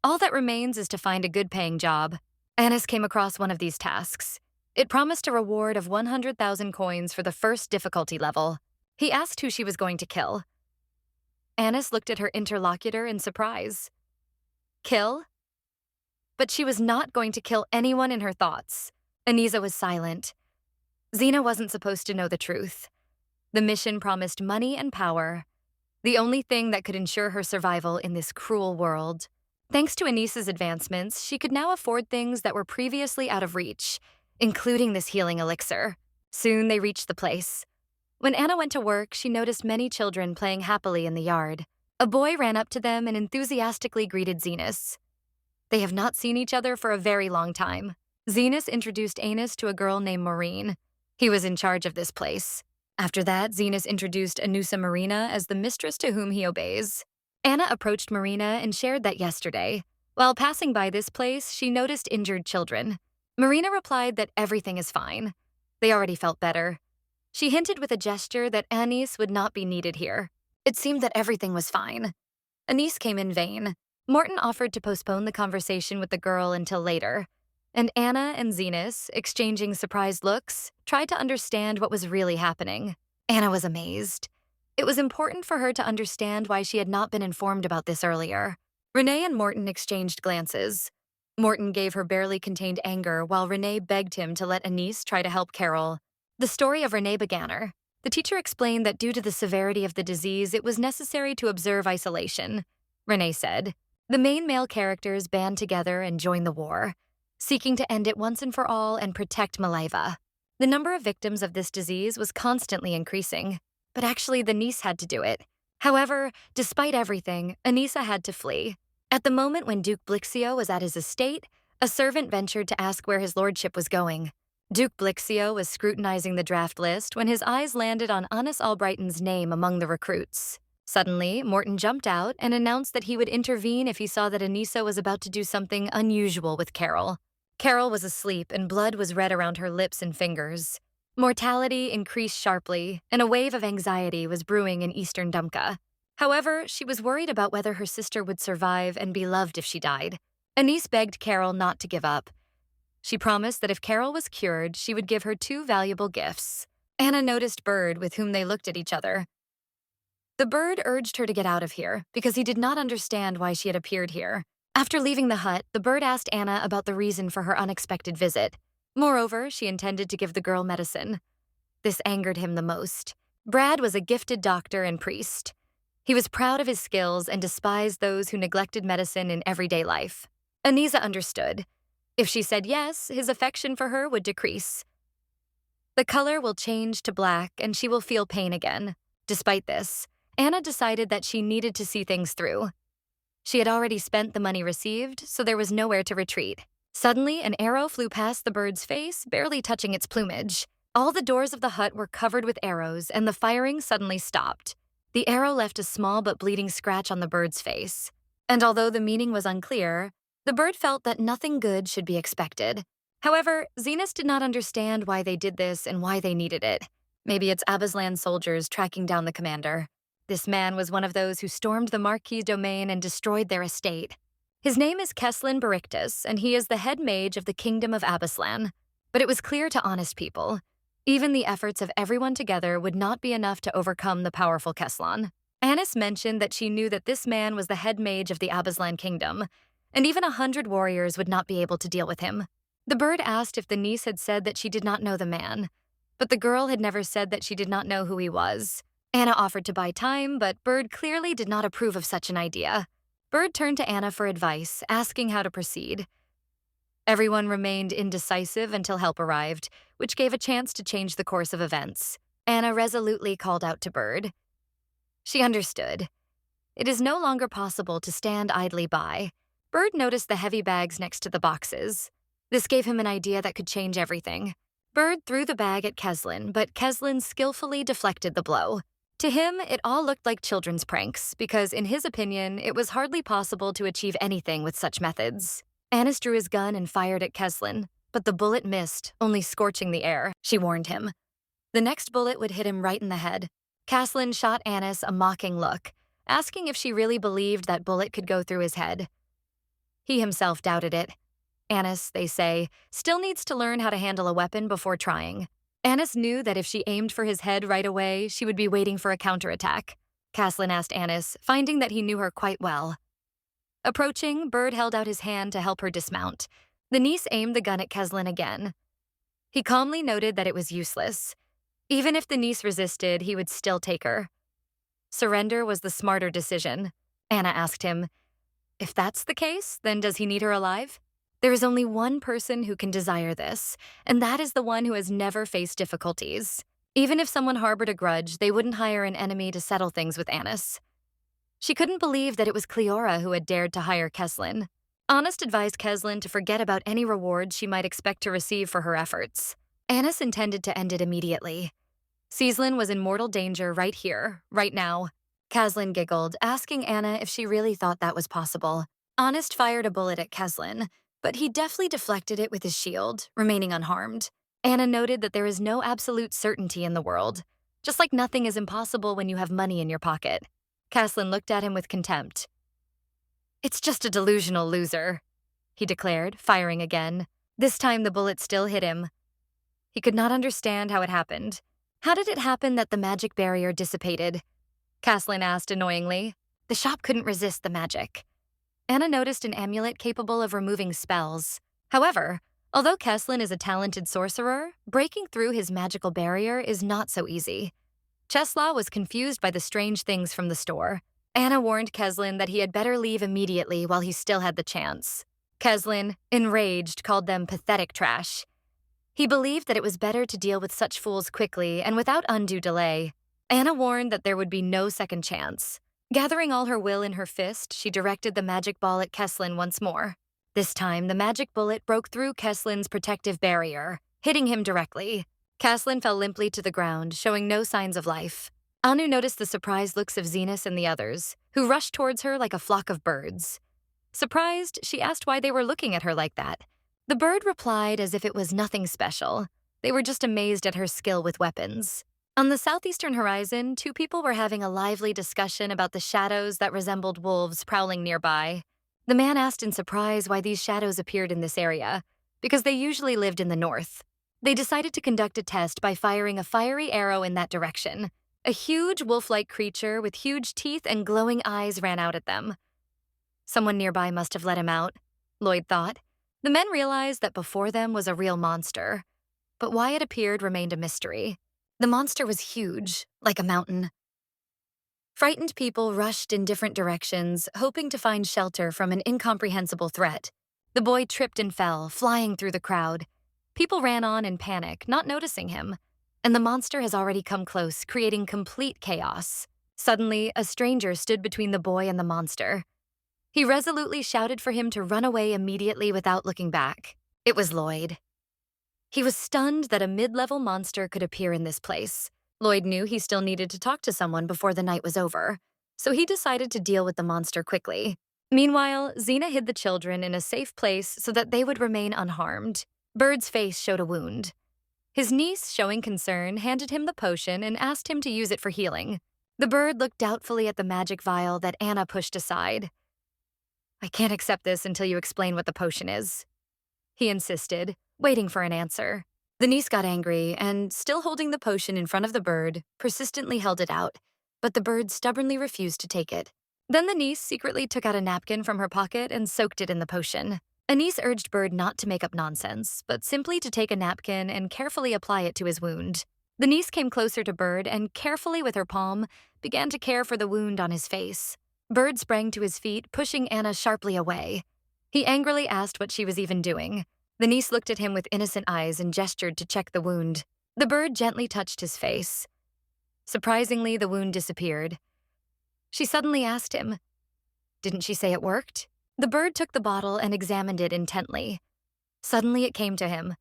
All that remains is to find a good-paying job. Anis came across one of these tasks. It promised a reward of 100,000 coins for the first difficulty level. He asked who she was going to kill. Anis looked at her interlocutor in surprise. Kill? But she was not going to kill anyone in her thoughts. Anisa was silent. Xena wasn't supposed to know the truth. The mission promised money and power, the only thing that could ensure her survival in this cruel world. Thanks to Anisa's advancements, she could now afford things that were previously out of reach, including this healing elixir. Soon they reached the place. When Anna went to work, she noticed many children playing happily in the yard. A boy ran up to them and enthusiastically greeted Zenas. They have not seen each other for a very long time. Zenas introduced Anis to a girl named Maureen. He was in charge of this place. After that, Zenas introduced Anusa Marina as the mistress to whom he obeys. Anna approached Marina and shared that yesterday. While passing by this place, she noticed injured children. Marina replied that everything is fine. They already felt better. She hinted with a gesture that Anis would not be needed here. It seemed that everything was fine. Anis came in vain. Morton offered to postpone the conversation with the girl until later, and Anna and Zenas, exchanging surprised looks, tried to understand what was really happening. Anna was amazed. It was important for her to understand why she had not been informed about this earlier. Renee and Morton exchanged glances. Morton gave her barely contained anger while Renee begged him to let Anis try to help Carol. The story of Renee began her. The teacher explained that due to the severity of the disease, it was necessary to observe isolation. Renee said, the main male characters band together and join the war, seeking to end it once and for all and protect Malaiva. The number of victims of this disease was constantly increasing, but actually the niece had to do it. However, despite everything, Anisa had to flee. At the moment when Duke Blixio was at his estate, a servant ventured to ask where his lordship was going. Duke Blixio was scrutinizing the draft list when his eyes landed on Anis Albrighton's name among the recruits. Suddenly, Morton jumped out and announced that he would intervene if he saw that Anisa was about to do something unusual with Carol. Carol was asleep and blood was red around her lips and fingers. Mortality increased sharply, and a wave of anxiety was brewing in Eastern Dumka. However, she was worried about whether her sister would survive and be loved if she died. Anis begged Carol not to give up. She promised that if Carol was cured, she would give her 2 valuable gifts. Anna noticed Bird, with whom they looked at each other. The bird urged her to get out of here because he did not understand why she had appeared here. After leaving the hut, the bird asked Anna about the reason for her unexpected visit. Moreover, she intended to give the girl medicine. This angered him the most. Brad was a gifted doctor and priest. He was proud of his skills and despised those who neglected medicine in everyday life. Anisa understood. If she said yes, his affection for her would decrease. The color will change to black and she will feel pain again. Despite this, Anna decided that she needed to see things through. She had already spent the money received, so there was nowhere to retreat. Suddenly, an arrow flew past the bird's face, barely touching its plumage. All the doors of the hut were covered with arrows, and the firing suddenly stopped. The arrow left a small but bleeding scratch on the bird's face. And although the meaning was unclear, the bird felt that nothing good should be expected. However, Zenas did not understand why they did this and why they needed it. Maybe it's Abaslan soldiers tracking down the commander. This man was one of those who stormed the Marquis' domain and destroyed their estate. His name is Keslin Barictus, and he is the head mage of the Kingdom of Abaslan. But it was clear to honest people, even the efforts of everyone together would not be enough to overcome the powerful Keslan. Anis mentioned that she knew that this man was the head mage of the Abaslan Kingdom, and even 100 warriors would not be able to deal with him. The bird asked if the niece had said that she did not know the man, but the girl had never said that she did not know who he was. Anna offered to buy time, but Bird clearly did not approve of such an idea. Bird turned to Anna for advice, asking how to proceed. Everyone remained indecisive until help arrived, which gave a chance to change the course of events. Anna resolutely called out to Bird. She understood. It is no longer possible to stand idly by. Bird noticed the heavy bags next to the boxes. This gave him an idea that could change everything. Bird threw the bag at Keslin, but Keslin skillfully deflected the blow. To him, it all looked like children's pranks, because in his opinion, it was hardly possible to achieve anything with such methods. Annis drew his gun and fired at Keslin, but the bullet missed, only scorching the air. She warned him. The next bullet would hit him right in the head. Keslin shot Annis a mocking look, asking if she really believed that bullet could go through his head. He himself doubted it. Annis, they say, still needs to learn how to handle a weapon before trying. Annis knew that if she aimed for his head right away, she would be waiting for a counterattack. Keslin asked Annis, finding that he knew her quite well. Approaching, Bird held out his hand to help her dismount. The niece aimed the gun at Keslin again. He calmly noted that it was useless. Even if the niece resisted, he would still take her. Surrender was the smarter decision. Anna asked him, "If that's the case, then does he need her alive?" There is only one person who can desire this, and that is the one who has never faced difficulties. Even if someone harbored a grudge, they wouldn't hire an enemy to settle things with Annis. She couldn't believe that it was Cleora who had dared to hire Keslin. Honest advised Keslin to forget about any reward she might expect to receive for her efforts. Annis intended to end it immediately. Cieslin was in mortal danger right here, right now. Keslin giggled, asking Anna if she really thought that was possible. Honest fired a bullet at Keslin, but he deftly deflected it with his shield, remaining unharmed. Anna noted that there is no absolute certainty in the world, just like nothing is impossible when you have money in your pocket. Keslin looked at him with contempt. "It's just a delusional loser," he declared, firing again. This time the bullet still hit him. He could not understand how it happened. How did it happen that the magic barrier dissipated? Keslin asked annoyingly. The shop couldn't resist the magic. Anna noticed an amulet capable of removing spells. However, although Keslin is a talented sorcerer, breaking through his magical barrier is not so easy. Czeslaw was confused by the strange things from the store. Anna warned Keslin that he had better leave immediately while he still had the chance. Keslin, enraged, called them pathetic trash. He believed that it was better to deal with such fools quickly and without undue delay. Anna warned that there would be no second chance. Gathering all her will in her fist, she directed the magic ball at Keslin once more. This time, the magic bullet broke through Keslin's protective barrier, hitting him directly. Keslin fell limply to the ground, showing no signs of life. Anu noticed the surprised looks of Zenas and the others, who rushed towards her like a flock of birds. Surprised, she asked why they were looking at her like that. The bird replied as if it was nothing special. They were just amazed at her skill with weapons. On the southeastern horizon, two people were having a lively discussion about the shadows that resembled wolves prowling nearby. The man asked in surprise why these shadows appeared in this area, because they usually lived in the north. They decided to conduct a test by firing a fiery arrow in that direction. A huge wolf-like creature with huge teeth and glowing eyes ran out at them. Someone nearby must have let him out, Lloyd thought. The men realized that before them was a real monster, but why it appeared remained a mystery. The monster was huge, like a mountain. Frightened people rushed in different directions, hoping to find shelter from an incomprehensible threat. The boy tripped and fell, flying through the crowd. People ran on in panic, not noticing him, and the monster has already come close, creating complete chaos. Suddenly, a stranger stood between the boy and the monster. He resolutely shouted for him to run away immediately without looking back. It was Lloyd. He was stunned that a mid-level monster could appear in this place. Lloyd knew he still needed to talk to someone before the night was over, so he decided to deal with the monster quickly. Meanwhile, Xena hid the children in a safe place so that they would remain unharmed. Bird's face showed a wound. His niece, showing concern, handed him the potion and asked him to use it for healing. The bird looked doubtfully at the magic vial that Anna pushed aside. "I can't accept this until you explain what the potion is," he insisted, waiting for an answer. The niece got angry and, still holding the potion in front of the bird, persistently held it out, but the bird stubbornly refused to take it. Then the niece secretly took out a napkin from her pocket and soaked it in the potion. Anise urged Bird not to make up nonsense, but simply to take a napkin and carefully apply it to his wound. The niece came closer to Bird and, carefully with her palm, began to care for the wound on his face. Bird sprang to his feet, pushing Anna sharply away. He angrily asked what she was even doing. The niece looked at him with innocent eyes and gestured to check the wound. The bird gently touched his face. Surprisingly, the wound disappeared. She suddenly asked him, "Didn't she say it worked?" The bird took the bottle and examined it intently. Suddenly it came to him.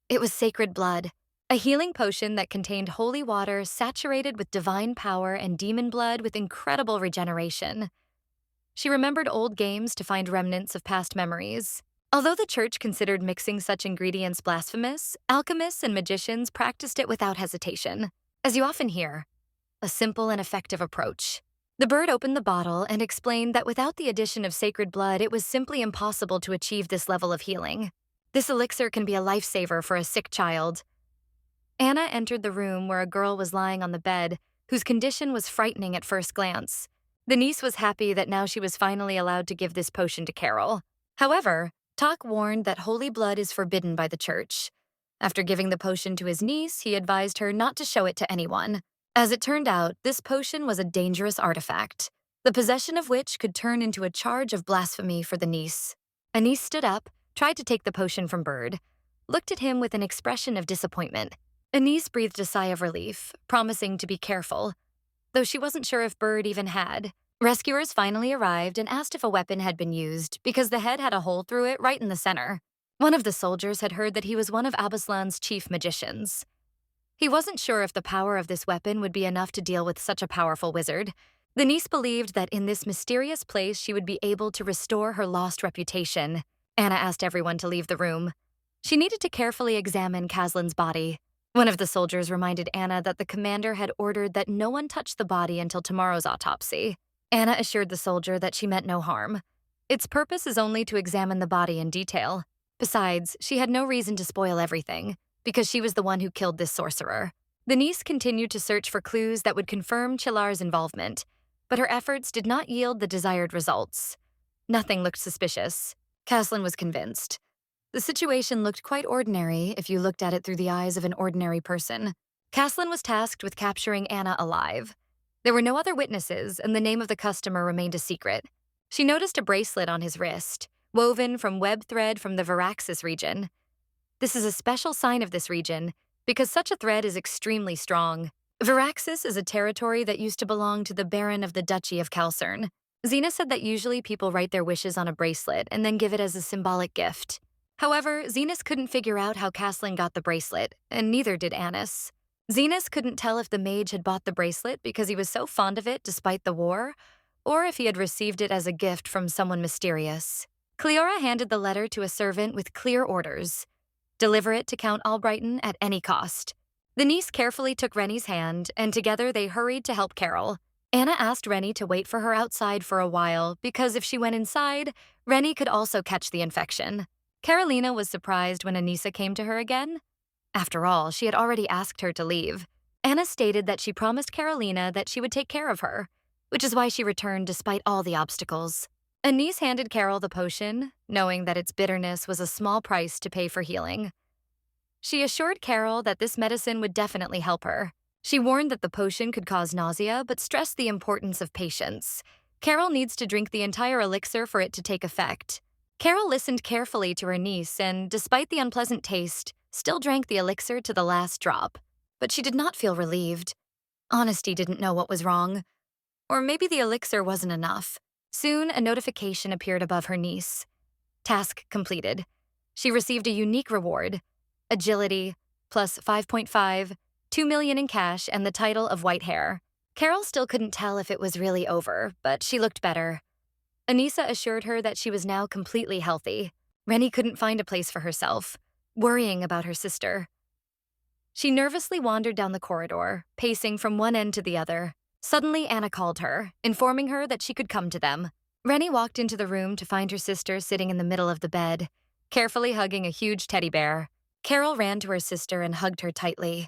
It was sacred blood, a healing potion that contained holy water saturated with divine power and demon blood with incredible regeneration. She remembered old games to find remnants of past memories. Although the church considered mixing such ingredients blasphemous, alchemists and magicians practiced it without hesitation. As you often hear, a simple and effective approach. The bird opened the bottle and explained that without the addition of sacred blood, it was simply impossible to achieve this level of healing. This elixir can be a lifesaver for a sick child. Anna entered the room where a girl was lying on the bed, whose condition was frightening at first glance. The niece was happy that now she was finally allowed to give this potion to Carol. However, talk warned that holy blood is forbidden by the church. After giving the potion to his niece, he advised her not to show it to anyone. As it turned out, this potion was a dangerous artifact, the possession of which could turn into a charge of blasphemy for the niece. Anise stood up, tried to take the potion from Bird, looked at him with an expression of disappointment. Anise breathed a sigh of relief, promising to be careful, though she wasn't sure if Bird even had. Rescuers finally arrived and asked if a weapon had been used because the head had a hole through it right in the center. One of the soldiers had heard that he was one of Abaslan's chief magicians. He wasn't sure if the power of this weapon would be enough to deal with such a powerful wizard. The niece believed that in this mysterious place she would be able to restore her lost reputation. Anna asked everyone to leave the room. She needed to carefully examine Kaslan's body. One of the soldiers reminded Anna that the commander had ordered that no one touch the body until tomorrow's autopsy. Anna assured the soldier that she meant no harm. Its purpose is only to examine the body in detail. Besides, she had no reason to spoil everything, because she was the one who killed this sorcerer. The niece continued to search for clues that would confirm Chilar's involvement, but her efforts did not yield the desired results. Nothing looked suspicious. Kaslan was convinced. The situation looked quite ordinary if you looked at it through the eyes of an ordinary person. Kaslan was tasked with capturing Anna alive. There were no other witnesses, and the name of the customer remained a secret. She noticed a bracelet on his wrist, woven from web thread from the Viraxis region. This is a special sign of this region, because such a thread is extremely strong. Viraxis is a territory that used to belong to the Baron of the Duchy of Calcern. Xena said that usually people write their wishes on a bracelet and then give it as a symbolic gift. However, Zenas couldn't figure out how Kaslan got the bracelet, and neither did Annis. Zenas couldn't tell if the mage had bought the bracelet because he was so fond of it despite the war, or if he had received it as a gift from someone mysterious. Cleora handed the letter to a servant with clear orders. Deliver it to Count Albrighton at any cost. The niece carefully took Rennie's hand, and together they hurried to help Carol. Anna asked Rennie to wait for her outside for a while because if she went inside, Rennie could also catch the infection. Carolina was surprised when Anissa came to her again. After all, she had already asked her to leave. Anna stated that she promised Carolina that she would take care of her, which is why she returned despite all the obstacles. Anise handed Carol the potion, knowing that its bitterness was a small price to pay for healing. She assured Carol that this medicine would definitely help her. She warned that the potion could cause nausea, but stressed the importance of patience. Carol needs to drink the entire elixir for it to take effect. Carol listened carefully to her niece and, despite the unpleasant taste, still drank the elixir to the last drop. But she did not feel relieved. Honesty didn't know what was wrong. Or maybe the elixir wasn't enough. Soon, a notification appeared above her niece. Task completed. She received a unique reward. Agility, plus 5.5, 2 million in cash, and the title of White Hair. Carol still couldn't tell if it was really over, but she looked better. Anissa assured her that she was now completely healthy. Rennie couldn't find a place for herself, worrying about her sister. She nervously wandered down the corridor, pacing from one end to the other. Suddenly, Anna called her, informing her that she could come to them. Rennie walked into the room to find her sister sitting in the middle of the bed, carefully hugging a huge teddy bear. Carol ran to her sister and hugged her tightly.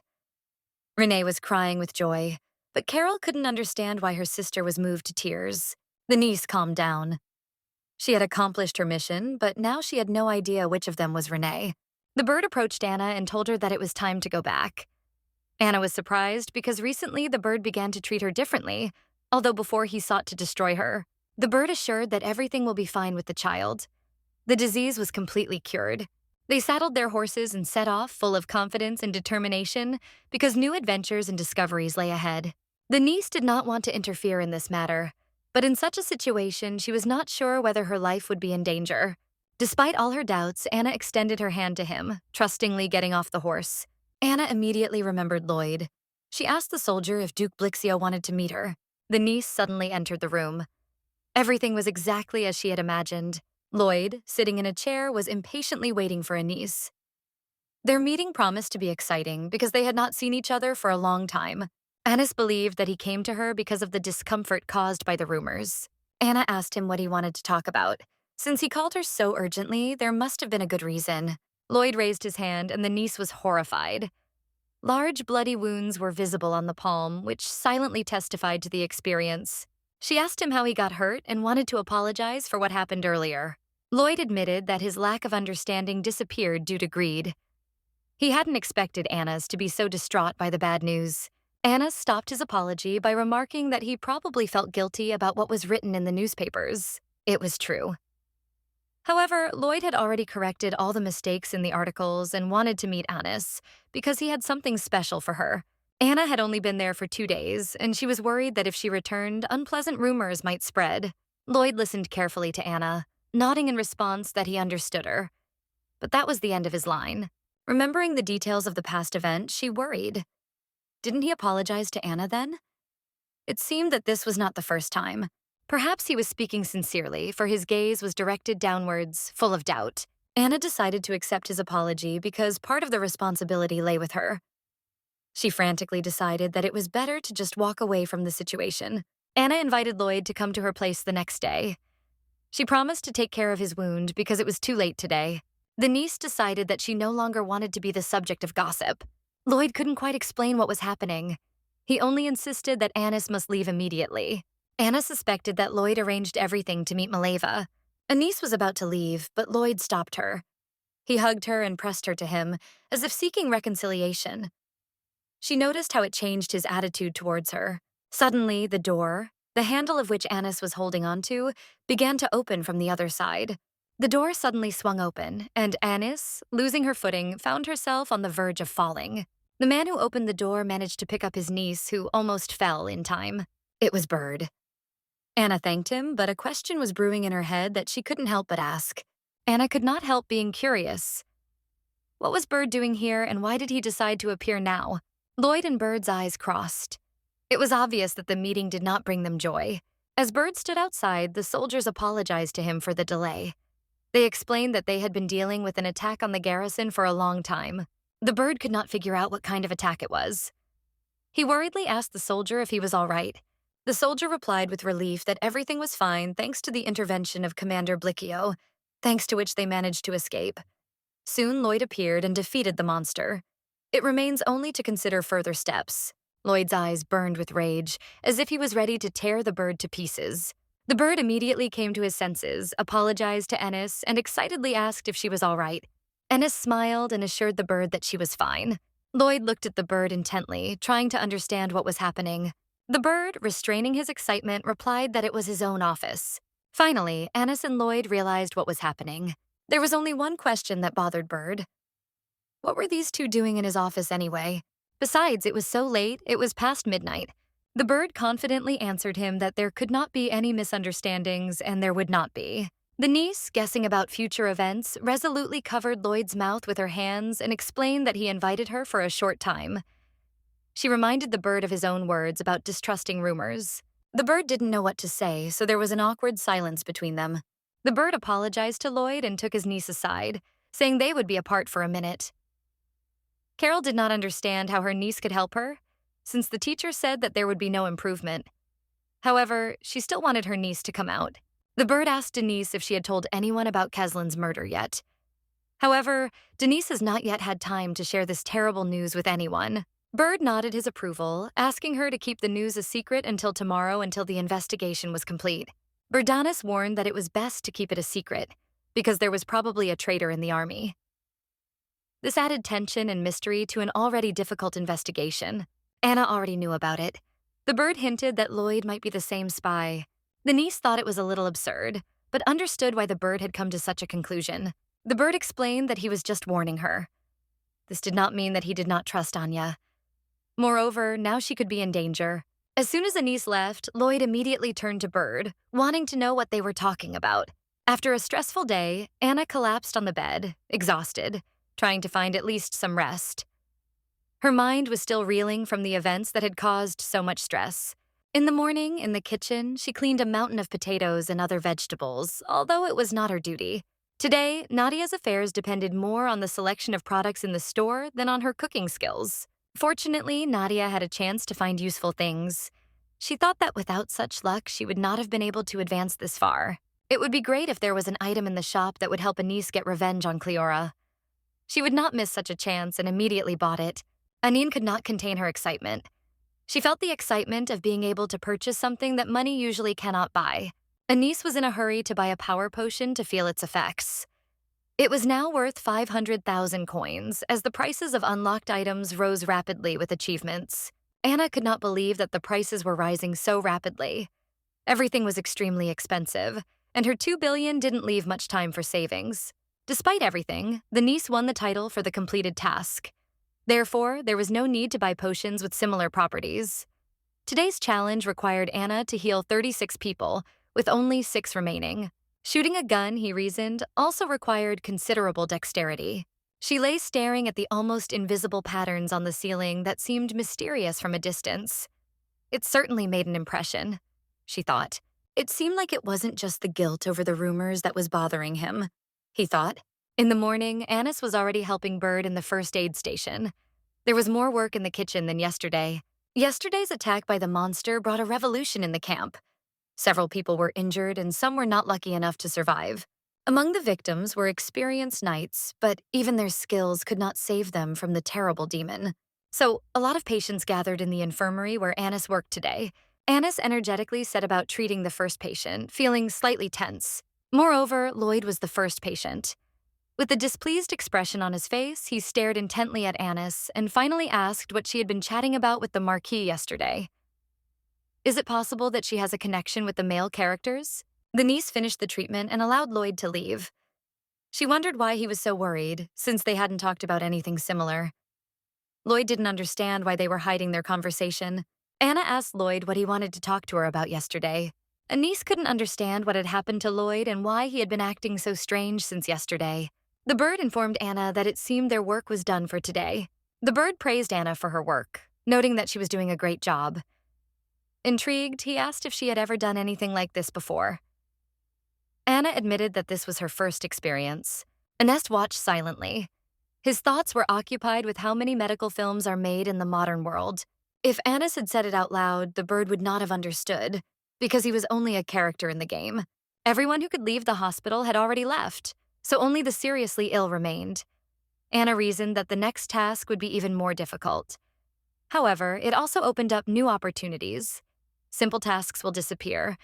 Renee was crying with joy, but Carol couldn't understand why her sister was moved to tears. The niece calmed down. She had accomplished her mission, but now she had no idea which of them was Renee. The bird approached Anna and told her that it was time to go back. Anna was surprised because recently the bird began to treat her differently, although before he sought to destroy her. The bird assured that everything will be fine with the child. The disease was completely cured. They saddled their horses and set off, full of confidence and determination, because new adventures and discoveries lay ahead. The niece did not want to interfere in this matter, but in such a situation, she was not sure whether her life would be in danger. Despite all her doubts, Anna extended her hand to him, trustingly getting off the horse. Anna immediately remembered Lloyd. She asked the soldier if Duke Blixio wanted to meet her. The niece suddenly entered the room. Everything was exactly as she had imagined. Lloyd, sitting in a chair, was impatiently waiting for Anise. Their meeting promised to be exciting because they had not seen each other for a long time. Anis believed that he came to her because of the discomfort caused by the rumors. Anna asked him what he wanted to talk about. Since he called her so urgently, there must have been a good reason. Lloyd raised his hand, and the niece was horrified. Large, bloody wounds were visible on the palm, which silently testified to the experience. She asked him how he got hurt and wanted to apologize for what happened earlier. Lloyd admitted that his lack of understanding disappeared due to greed. He hadn't expected Anna's to be so distraught by the bad news. Anna stopped his apology by remarking that he probably felt guilty about what was written in the newspapers. It was true. However, Lloyd had already corrected all the mistakes in the articles and wanted to meet Anis because he had something special for her. Anna had only been there for 2 days, and she was worried that if she returned, unpleasant rumors might spread. Lloyd listened carefully to Anna, nodding in response that he understood her. But that was the end of his line. Remembering the details of the past event, she worried. Didn't he apologize to Anna then? It seemed that this was not the first time. Perhaps he was speaking sincerely, for his gaze was directed downwards, full of doubt. Anna decided to accept his apology because part of the responsibility lay with her. She frantically decided that it was better to just walk away from the situation. Anna invited Lloyd to come to her place the next day. She promised to take care of his wound because it was too late today. The niece decided that she no longer wanted to be the subject of gossip. Lloyd couldn't quite explain what was happening. He only insisted that Anis must leave immediately. Anna suspected that Lloyd arranged everything to meet Maleva. Anise was about to leave, but Lloyd stopped her. He hugged her and pressed her to him, as if seeking reconciliation. She noticed how it changed his attitude towards her. Suddenly, the door, the handle of which Anis was holding onto, began to open from the other side. The door suddenly swung open, and Anis, losing her footing, found herself on the verge of falling. The man who opened the door managed to pick up his niece, who almost fell in time. It was Bird. Anna thanked him, but a question was brewing in her head that she couldn't help but ask. Anna could not help being curious. What was Bird doing here, and why did he decide to appear now? Lloyd and Bird's eyes crossed. It was obvious that the meeting did not bring them joy. As Bird stood outside, the soldiers apologized to him for the delay. They explained that they had been dealing with an attack on the garrison for a long time. The Bird could not figure out what kind of attack it was. He worriedly asked the soldier if he was all right. The soldier replied with relief that everything was fine thanks to the intervention of Commander Blicchio, thanks to which they managed to escape. Soon Lloyd appeared and defeated the monster. It remains only to consider further steps. Lloyd's eyes burned with rage, as if he was ready to tear the Bird to pieces. The Bird immediately came to his senses, apologized to Ennis, and excitedly asked if she was all right. Ennis smiled and assured the Bird that she was fine. Lloyd looked at the Bird intently, trying to understand what was happening. The Bird, restraining his excitement, replied that it was his own office. Finally, Ennis and Lloyd realized what was happening. There was only one question that bothered Bird. What were these two doing in his office anyway? Besides, it was so late, it was past midnight. The Bird confidently answered him that there could not be any misunderstandings, and there would not be. The niece, guessing about future events, resolutely covered Lloyd's mouth with her hands and explained that he invited her for a short time. She reminded the Bird of his own words about distrusting rumors. The Bird didn't know what to say, so there was an awkward silence between them. The Bird apologized to Lloyd and took his niece aside, saying they would be apart for a minute. Carol did not understand how her niece could help her, since the teacher said that there would be no improvement. However, she still wanted her niece to come out. The Bird asked Denise if she had told anyone about Keslin's murder yet. However, Denise has not yet had time to share this terrible news with anyone. Bird nodded his approval, asking her to keep the news a secret until tomorrow until the investigation was complete. Berdanis warned that it was best to keep it a secret, because there was probably a traitor in the army. This added tension and mystery to an already difficult investigation. Anna already knew about it. The bird hinted that Lloyd might be the same spy. The niece thought it was a little absurd, but understood why the bird had come to such a conclusion. The bird explained that he was just warning her. This did not mean that he did not trust Anya. Moreover, now she could be in danger. As soon as Anise left, Lloyd immediately turned to Bird, wanting to know what they were talking about. After a stressful day, Anna collapsed on the bed, exhausted, trying to find at least some rest. Her mind was still reeling from the events that had caused so much stress. In the morning, in the kitchen, she cleaned a mountain of potatoes and other vegetables, although it was not her duty. Today, Nadia's affairs depended more on the selection of products in the store than on her cooking skills. Fortunately, Nadia had a chance to find useful things. She thought that without such luck, she would not have been able to advance this far. It would be great if there was an item in the shop that would help Anise get revenge on Cleora. She would not miss such a chance and immediately bought it. Anine could not contain her excitement. She felt the excitement of being able to purchase something that money usually cannot buy. Anise was in a hurry to buy a power potion to feel its effects. It was now worth 500,000 coins, as the prices of unlocked items rose rapidly with achievements. Anna could not believe that the prices were rising so rapidly. Everything was extremely expensive, and her 2 billion didn't leave much time for savings. Despite everything, the niece won the title for the completed task. Therefore, there was no need to buy potions with similar properties. Today's challenge required Anna to heal 36 people, with only 6 remaining. Shooting a gun, he reasoned, also required considerable dexterity. She lay staring at the almost invisible patterns on the ceiling that seemed mysterious from a distance. It certainly made an impression, she thought. It seemed like it wasn't just the guilt over the rumors that was bothering him, he thought. In the morning, Anis was already helping Bird in the first aid station. There was more work in the kitchen than yesterday. Yesterday's attack by the monster brought a revolution in the camp. Several people were injured and some were not lucky enough to survive. Among the victims were experienced knights, but even their skills could not save them from the terrible demon. So, a lot of patients gathered in the infirmary where Anis worked today. Anis energetically set about treating the first patient, feeling slightly tense. Moreover, Lloyd was the first patient. With a displeased expression on his face, he stared intently at Anis and finally asked what she had been chatting about with the Marquis yesterday. Is it possible that she has a connection with the male characters? The niece finished the treatment and allowed Lloyd to leave. She wondered why he was so worried, since they hadn't talked about anything similar. Lloyd didn't understand why they were hiding their conversation. Anna asked Lloyd what he wanted to talk to her about yesterday. Anise couldn't understand what had happened to Lloyd and why he had been acting so strange since yesterday. The bird informed Anna that it seemed their work was done for today. The bird praised Anna for her work, noting that she was doing a great job. Intrigued, he asked if she had ever done anything like this before. Anna admitted that this was her first experience. Ernest watched silently. His thoughts were occupied with how many medical films are made in the modern world. If Anis had said it out loud, the bird would not have understood, because he was only a character in the game. Everyone who could leave the hospital had already left, so only the seriously ill remained. Anna reasoned that the next task would be even more difficult. However, it also opened up new opportunities. Simple tasks will disappear.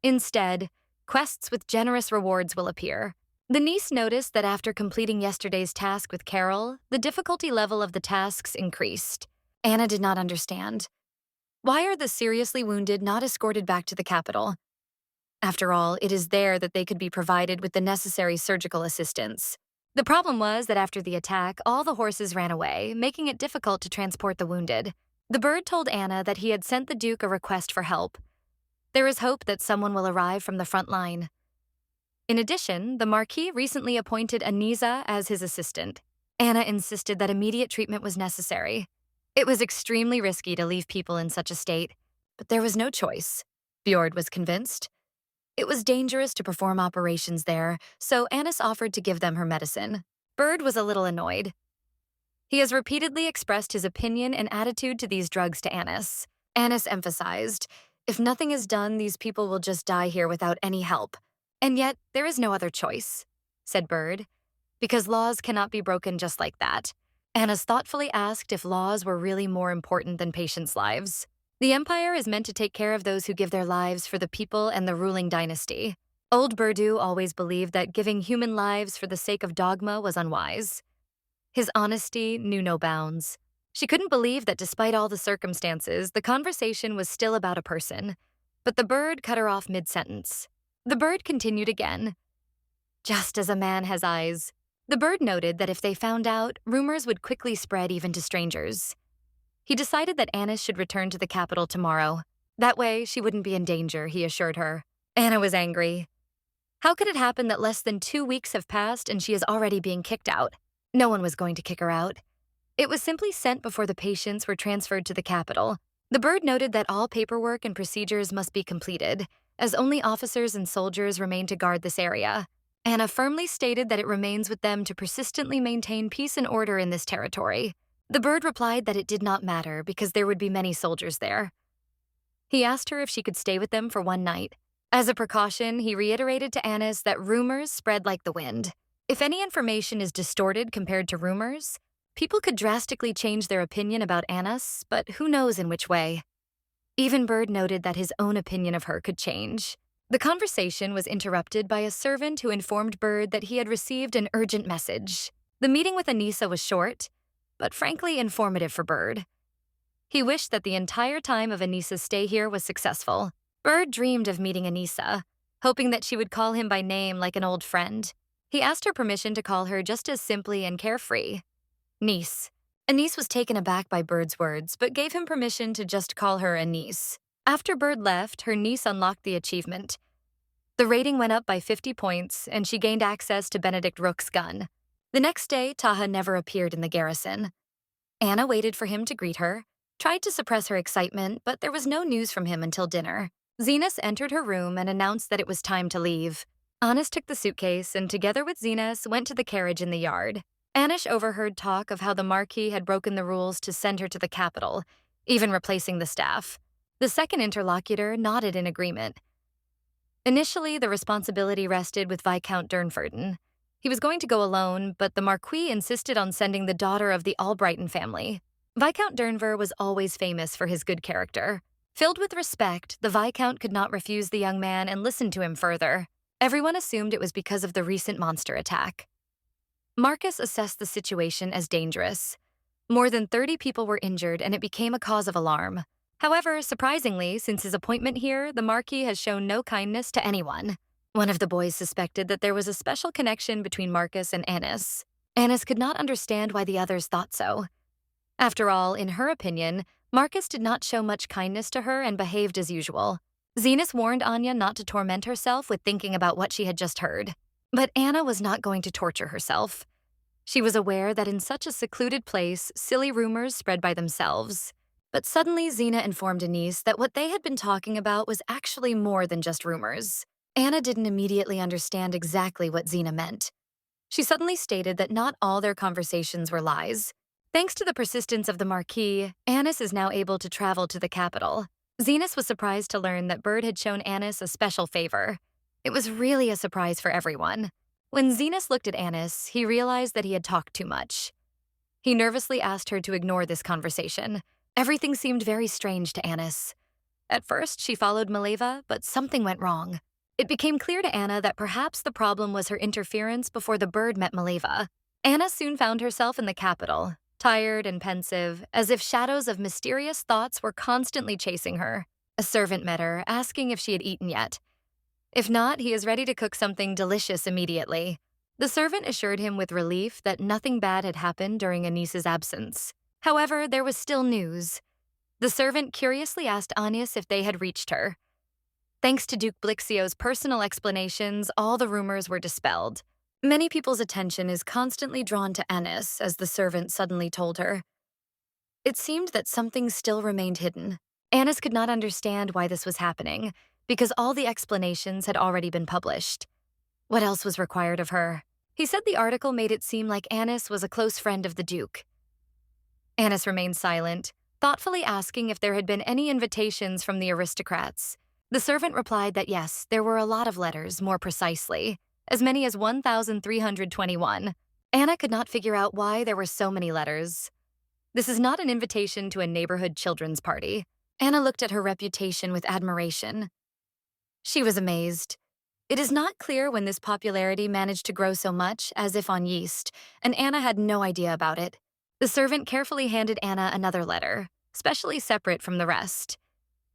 Instead, quests with generous rewards will appear. The niece noticed that after completing yesterday's task with Carol, the difficulty level of the tasks increased. Anna did not understand. Why are the seriously wounded not escorted back to the capital? After all, it is there that they could be provided with the necessary surgical assistance. The problem was that after the attack, all the horses ran away, making it difficult to transport the wounded. The bird told Anna that he had sent the Duke a request for help. There is hope that someone will arrive from the front line. In addition, the Marquis recently appointed Aniza as his assistant. Anna insisted that immediate treatment was necessary. It was extremely risky to leave people in such a state, but there was no choice. Fjord was convinced. It was dangerous to perform operations there, so Anis offered to give them her medicine. Bird was a little annoyed. He has repeatedly expressed his opinion and attitude to these drugs to Anis. Anis emphasized, if nothing is done, these people will just die here without any help. And yet, there is no other choice, said Bird, because laws cannot be broken just like that. Anis thoughtfully asked if laws were really more important than patients' lives. The empire is meant to take care of those who give their lives for the people and the ruling dynasty. Old Burdu always believed that giving human lives for the sake of dogma was unwise. His honesty knew no bounds. She couldn't believe that despite all the circumstances, the conversation was still about a person. But the bird cut her off mid-sentence. The bird continued again. Just as a man has eyes. The bird noted that if they found out, rumors would quickly spread even to strangers. He decided that Anis should return to the capital tomorrow. That way, she wouldn't be in danger, he assured her. Anna was angry. How could it happen that less than 2 weeks have passed and she is already being kicked out? No one was going to kick her out. It was simply sent before the patients were transferred to the capital. The bird noted that all paperwork and procedures must be completed, as only officers and soldiers remain to guard this area. Anna firmly stated that it remains with them to persistently maintain peace and order in this territory. The bird replied that it did not matter because there would be many soldiers there. He asked her if she could stay with them for one night. As a precaution, he reiterated to Anis that rumors spread like the wind. If any information is distorted compared to rumors, people could drastically change their opinion about Anis, but who knows in which way. Even Bird noted that his own opinion of her could change. The conversation was interrupted by a servant who informed Bird that he had received an urgent message. The meeting with Anissa was short, but frankly informative for Bird. He wished that the entire time of Anissa's stay here was successful. Bird dreamed of meeting Anissa, hoping that she would call him by name like an old friend. He asked her permission to call her just as simply and carefree. Niece. Anise was taken aback by Bird's words, but gave him permission to just call her Anise. After Bird left, her niece unlocked the achievement. The rating went up by 50 points, and she gained access to Benedict Rook's gun. The next day, Taha never appeared in the garrison. Anna waited for him to greet her, tried to suppress her excitement, but there was no news from him until dinner. Zenas entered her room and announced that it was time to leave. Anis took the suitcase and, together with Zenas, went to the carriage in the yard. Anish overheard talk of how the Marquis had broken the rules to send her to the capital, even replacing the staff. The second interlocutor nodded in agreement. Initially, the responsibility rested with Viscount Durnforden. He was going to go alone, but the Marquis insisted on sending the daughter of the Albrighton family. Viscount Durnver was always famous for his good character. Filled with respect, the Viscount could not refuse the young man and listen to him further. Everyone assumed it was because of the recent monster attack. Marcus assessed the situation as dangerous. More than 30 people were injured, and it became a cause of alarm. However, surprisingly, since his appointment here, the Marquis has shown no kindness to anyone. One of the boys suspected that there was a special connection between Marcus and Anis. Anis could not understand why the others thought so. After all, in her opinion, Marcus did not show much kindness to her and behaved as usual. Zenas warned Anya not to torment herself with thinking about what she had just heard. But Anna was not going to torture herself. She was aware that in such a secluded place, silly rumors spread by themselves. But suddenly, Zena informed Anise that what they had been talking about was actually more than just rumors. Anna didn't immediately understand exactly what Zena meant. She suddenly stated that not all their conversations were lies. Thanks to the persistence of the Marquis, Anis is now able to travel to the capital. Zenas was surprised to learn that Bird had shown Anis a special favor. It was really a surprise for everyone. When Zenas looked at Anis, he realized that he had talked too much. He nervously asked her to ignore this conversation. Everything seemed very strange to Anis. At first, she followed Mileva, but something went wrong. It became clear to Anna that perhaps the problem was her interference before the bird met Mileva. Anna soon found herself in the capital, tired and pensive, as if shadows of mysterious thoughts were constantly chasing her. A servant met her, asking if she had eaten yet. If not, he is ready to cook something delicious immediately. The servant assured him with relief that nothing bad had happened during Anis's absence. However, there was still news. The servant curiously asked Anis if they had reached her. Thanks to Duke Blixio's personal explanations, all the rumors were dispelled. Many people's attention is constantly drawn to Anis, as the servant suddenly told her. It seemed that something still remained hidden. Anis could not understand why this was happening, because all the explanations had already been published. What else was required of her? He said the article made it seem like Anis was a close friend of the Duke. Anis remained silent, thoughtfully asking if there had been any invitations from the aristocrats. The servant replied that yes, there were a lot of letters, more precisely, as many as 1,321. Anna could not figure out why there were so many letters. This is not an invitation to a neighborhood children's party. Anna looked at her reputation with admiration. She was amazed. It is not clear when this popularity managed to grow so much, as if on yeast, and Anna had no idea about it. The servant carefully handed Anna another letter, specially separate from the rest.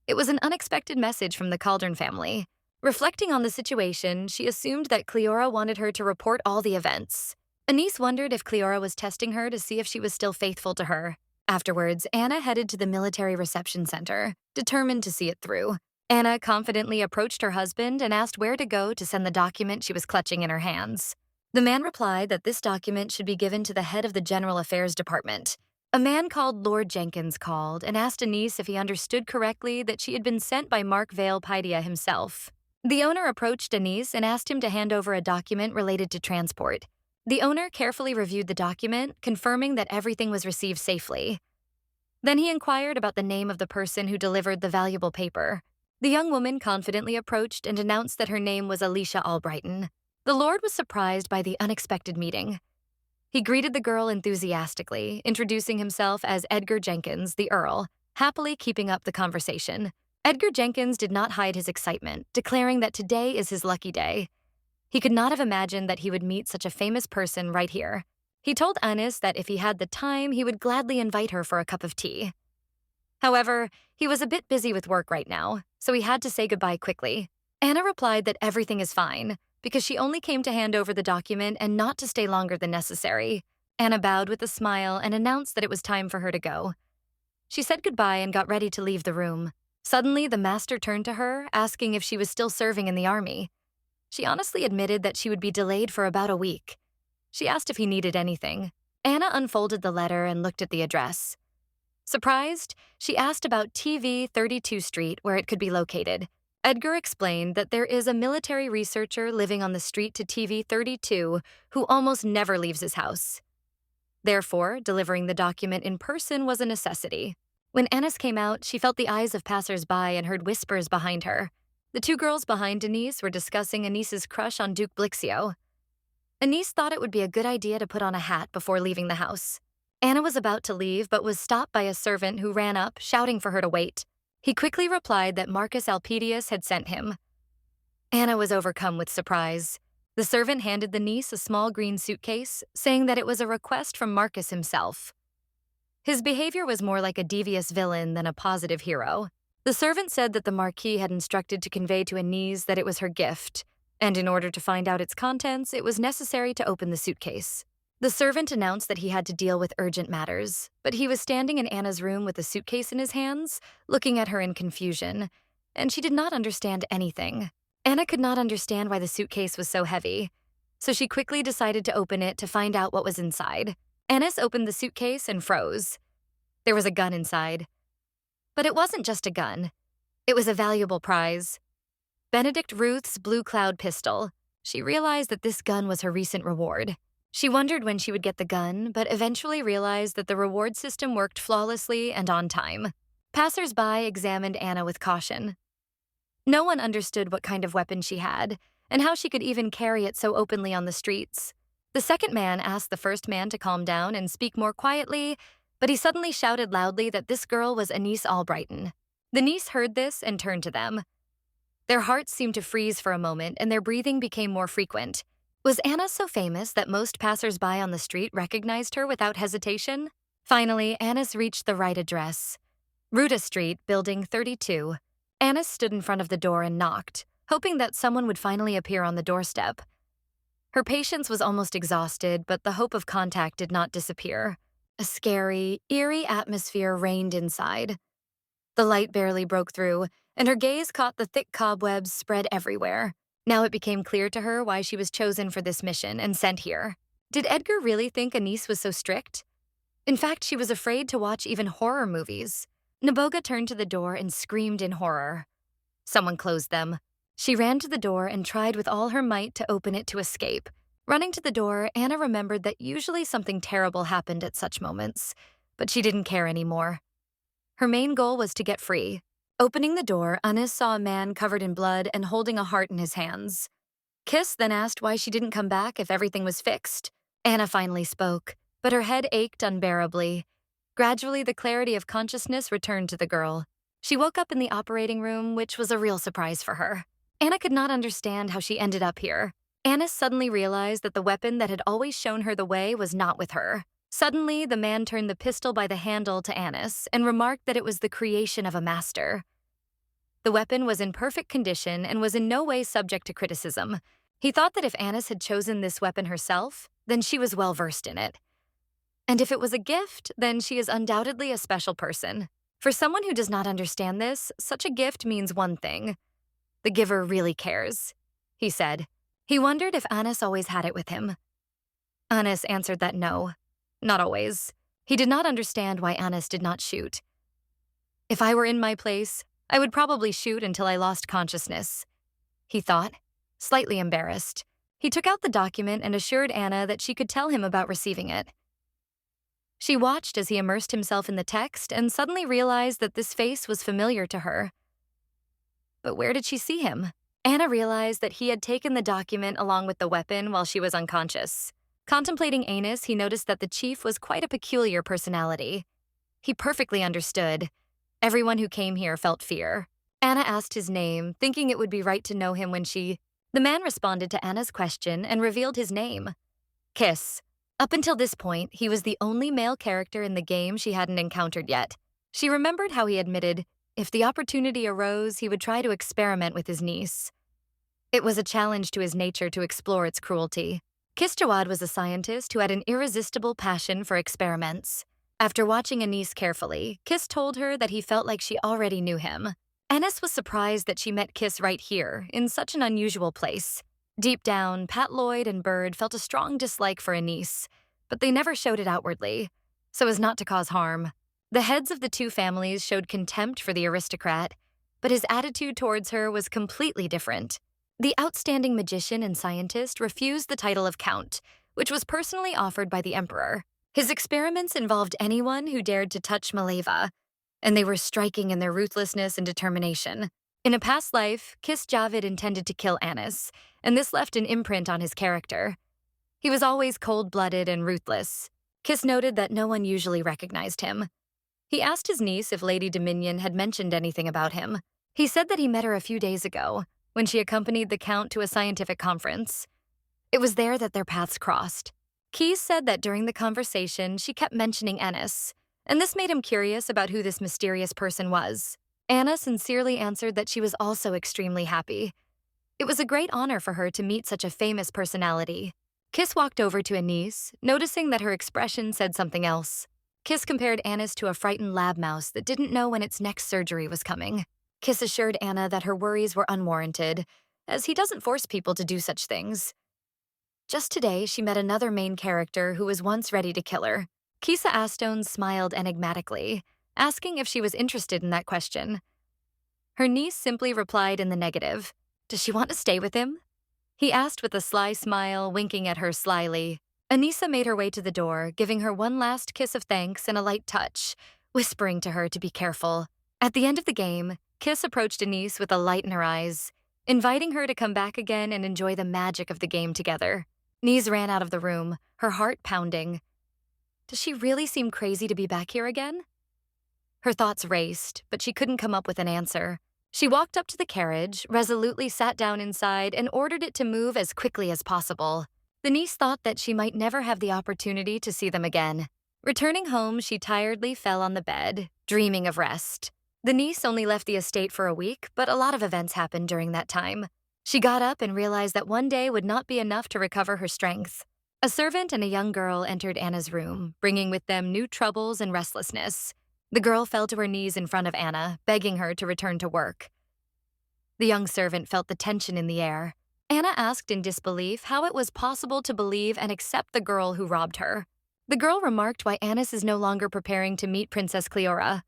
It was an unexpected message from the Cauldron family. Reflecting on the situation, she assumed that Cleora wanted her to report all the events. Anise wondered if Cleora was testing her to see if she was still faithful to her. Afterwards, Anna headed to the military reception center, determined to see it through. Anna confidently approached her husband and asked where to go to send the document she was clutching in her hands. The man replied that this document should be given to the head of the General Affairs Department. A man called Lord Jenkins called and asked Anise if he understood correctly that she had been sent by Mark Vale Paidia himself. The owner approached Anise and asked him to hand over a document related to transport. The owner carefully reviewed the document, confirming that everything was received safely. Then he inquired about the name of the person who delivered the valuable paper. The young woman confidently approached and announced that her name was Alicia Albrighton. The Lord was surprised by the unexpected meeting. He greeted the girl enthusiastically, introducing himself as Edgar Jenkins, the Earl, happily keeping up the conversation. Edgar Jenkins did not hide his excitement, declaring that today is his lucky day. He could not have imagined that he would meet such a famous person right here. He told Annis that if he had the time, he would gladly invite her for a cup of tea. However, he was a bit busy with work right now, so he had to say goodbye quickly. Anna replied that everything is fine, because she only came to hand over the document and not to stay longer than necessary. Anna bowed with a smile and announced that it was time for her to go. She said goodbye and got ready to leave the room. Suddenly, the master turned to her, asking if she was still serving in the army. She honestly admitted that she would be delayed for about a week. She asked if he needed anything. Anna unfolded the letter and looked at the address. Surprised, she asked about TV 32 Street, where it could be located. Edgar explained that there is a military researcher living on the street to TV 32 who almost never leaves his house. Therefore, delivering the document in person was a necessity. When Annis came out, she felt the eyes of passers-by and heard whispers behind her. The two girls behind Anise were discussing Anise's crush on Duke Blixio. Anise thought it would be a good idea to put on a hat before leaving the house. Anna was about to leave, but was stopped by a servant who ran up, shouting for her to wait. He quickly replied that Marcus Alpedius had sent him. Anna was overcome with surprise. The servant handed the niece a small green suitcase, saying that it was a request from Marcus himself. His behavior was more like a devious villain than a positive hero. The servant said that the Marquis had instructed to convey to Anise that it was her gift, and in order to find out its contents, it was necessary to open the suitcase. The servant announced that he had to deal with urgent matters, but he was standing in Anna's room with the suitcase in his hands, looking at her in confusion, and she did not understand anything. Anna could not understand why the suitcase was so heavy, so she quickly decided to open it to find out what was inside. Annis opened the suitcase and froze. There was a gun inside. But it wasn't just a gun. It was a valuable prize. Benedict Ruth's Blue Cloud pistol. She realized that this gun was her recent reward. She wondered when she would get the gun, but eventually realized that the reward system worked flawlessly and on time. Passers-by examined Anna with caution. No one understood what kind of weapon she had, and how she could even carry it so openly on the streets. The second man asked the first man to calm down and speak more quietly, but he suddenly shouted loudly that this girl was Anise Albrighton. The niece heard this and turned to them. Their hearts seemed to freeze for a moment, and their breathing became more frequent. Was Anna so famous that most passers-by on the street recognized her without hesitation? Finally, Annis reached the right address. Ruta Street, Building 32. Annis stood in front of the door and knocked, hoping that someone would finally appear on the doorstep. Her patience was almost exhausted, but the hope of contact did not disappear. A scary, eerie atmosphere reigned inside. The light barely broke through, and her gaze caught the thick cobwebs spread everywhere. Now it became clear to her why she was chosen for this mission and sent here. Did Edgar really think Anise was so strict? In fact, she was afraid to watch even horror movies. Naboga turned to the door and screamed in horror. Someone closed them. She ran to the door and tried with all her might to open it to escape. Running to the door, Anna remembered that usually something terrible happened at such moments, but she didn't care anymore. Her main goal was to get free. Opening the door, Annis saw a man covered in blood and holding a heart in his hands. Kiss then asked why she didn't come back if everything was fixed. Anna finally spoke, but her head ached unbearably. Gradually, the clarity of consciousness returned to the girl. She woke up in the operating room, which was a real surprise for her. Anna could not understand how she ended up here. Anna suddenly realized that the weapon that had always shown her the way was not with her. Suddenly, the man turned the pistol by the handle to Annis and remarked that it was the creation of a master. The weapon was in perfect condition and was in no way subject to criticism. He thought that if Annis had chosen this weapon herself, then she was well versed in it. And if it was a gift, then she is undoubtedly a special person. For someone who does not understand this, such a gift means one thing: the giver really cares, he said. He wondered if Annis always had it with him. Annis answered that no, not always. He did not understand why Annis did not shoot. If I were in my place, I would probably shoot until I lost consciousness, he thought, slightly embarrassed. He took out the document and assured Anna that she could tell him about receiving it. She watched as he immersed himself in the text and suddenly realized that this face was familiar to her. But where did she see him? Anna realized that he had taken the document along with the weapon while she was unconscious. Contemplating Anus, he noticed that the chief was quite a peculiar personality. He perfectly understood. Everyone who came here felt fear. Anna asked his name, thinking it would be right to know him when she... The man responded to Anna's question and revealed his name: Kiss. Up until this point, he was the only male character in the game she hadn't encountered yet. She remembered how he admitted, if the opportunity arose, he would try to experiment with his niece. It was a challenge to his nature to explore its cruelty. Kiss Jawad was a scientist who had an irresistible passion for experiments. After watching Anise carefully, Kiss told her that he felt like she already knew him. Annis was surprised that she met Kiss right here, in such an unusual place. Deep down, Pat Lloyd and Bird felt a strong dislike for Anise, but they never showed it outwardly, so as not to cause harm. The heads of the two families showed contempt for the aristocrat, but his attitude towards her was completely different. The outstanding magician and scientist refused the title of Count, which was personally offered by the Emperor. His experiments involved anyone who dared to touch Maleva, and they were striking in their ruthlessness and determination. In a past life, Kiss Javid intended to kill Annis, and this left an imprint on his character. He was always cold-blooded and ruthless. Kiss noted that no one usually recognized him. He asked his niece if Lady Dominion had mentioned anything about him. He said that he met her a few days ago, when she accompanied the Count to a scientific conference. It was there that their paths crossed. Keyes said that during the conversation, she kept mentioning Ennis, and this made him curious about who this mysterious person was. Anna sincerely answered that she was also extremely happy. It was a great honor for her to meet such a famous personality. Kiss walked over to Anise, noticing that her expression said something else. Kiss compared Annis to a frightened lab mouse that didn't know when its next surgery was coming. Kiss assured Anna that her worries were unwarranted, as he doesn't force people to do such things. Just today, she met another main character who was once ready to kill her. Kisa Astone smiled enigmatically, asking if she was interested in that question. Her niece simply replied in the negative. Does she want to stay with him? He asked with a sly smile, winking at her slyly. Anissa made her way to the door, giving her one last kiss of thanks and a light touch, whispering to her to be careful. At the end of the game, Kiss approached Anise with a light in her eyes, inviting her to come back again and enjoy the magic of the game together. Nise ran out of the room, her heart pounding. Does she really seem crazy to be back here again? Her thoughts raced, but she couldn't come up with an answer. She walked up to the carriage, resolutely sat down inside, and ordered it to move as quickly as possible. The niece thought that she might never have the opportunity to see them again. Returning home, she tiredly fell on the bed, dreaming of rest. The niece only left the estate for a week, but a lot of events happened during that time. She got up and realized that one day would not be enough to recover her strength. A servant and a young girl entered Anna's room, bringing with them new troubles and restlessness. The girl fell to her knees in front of Anna, begging her to return to work. The young servant felt the tension in the air. Anna asked in disbelief how it was possible to believe and accept the girl who robbed her. The girl remarked why Annis is no longer preparing to meet Princess Cleora.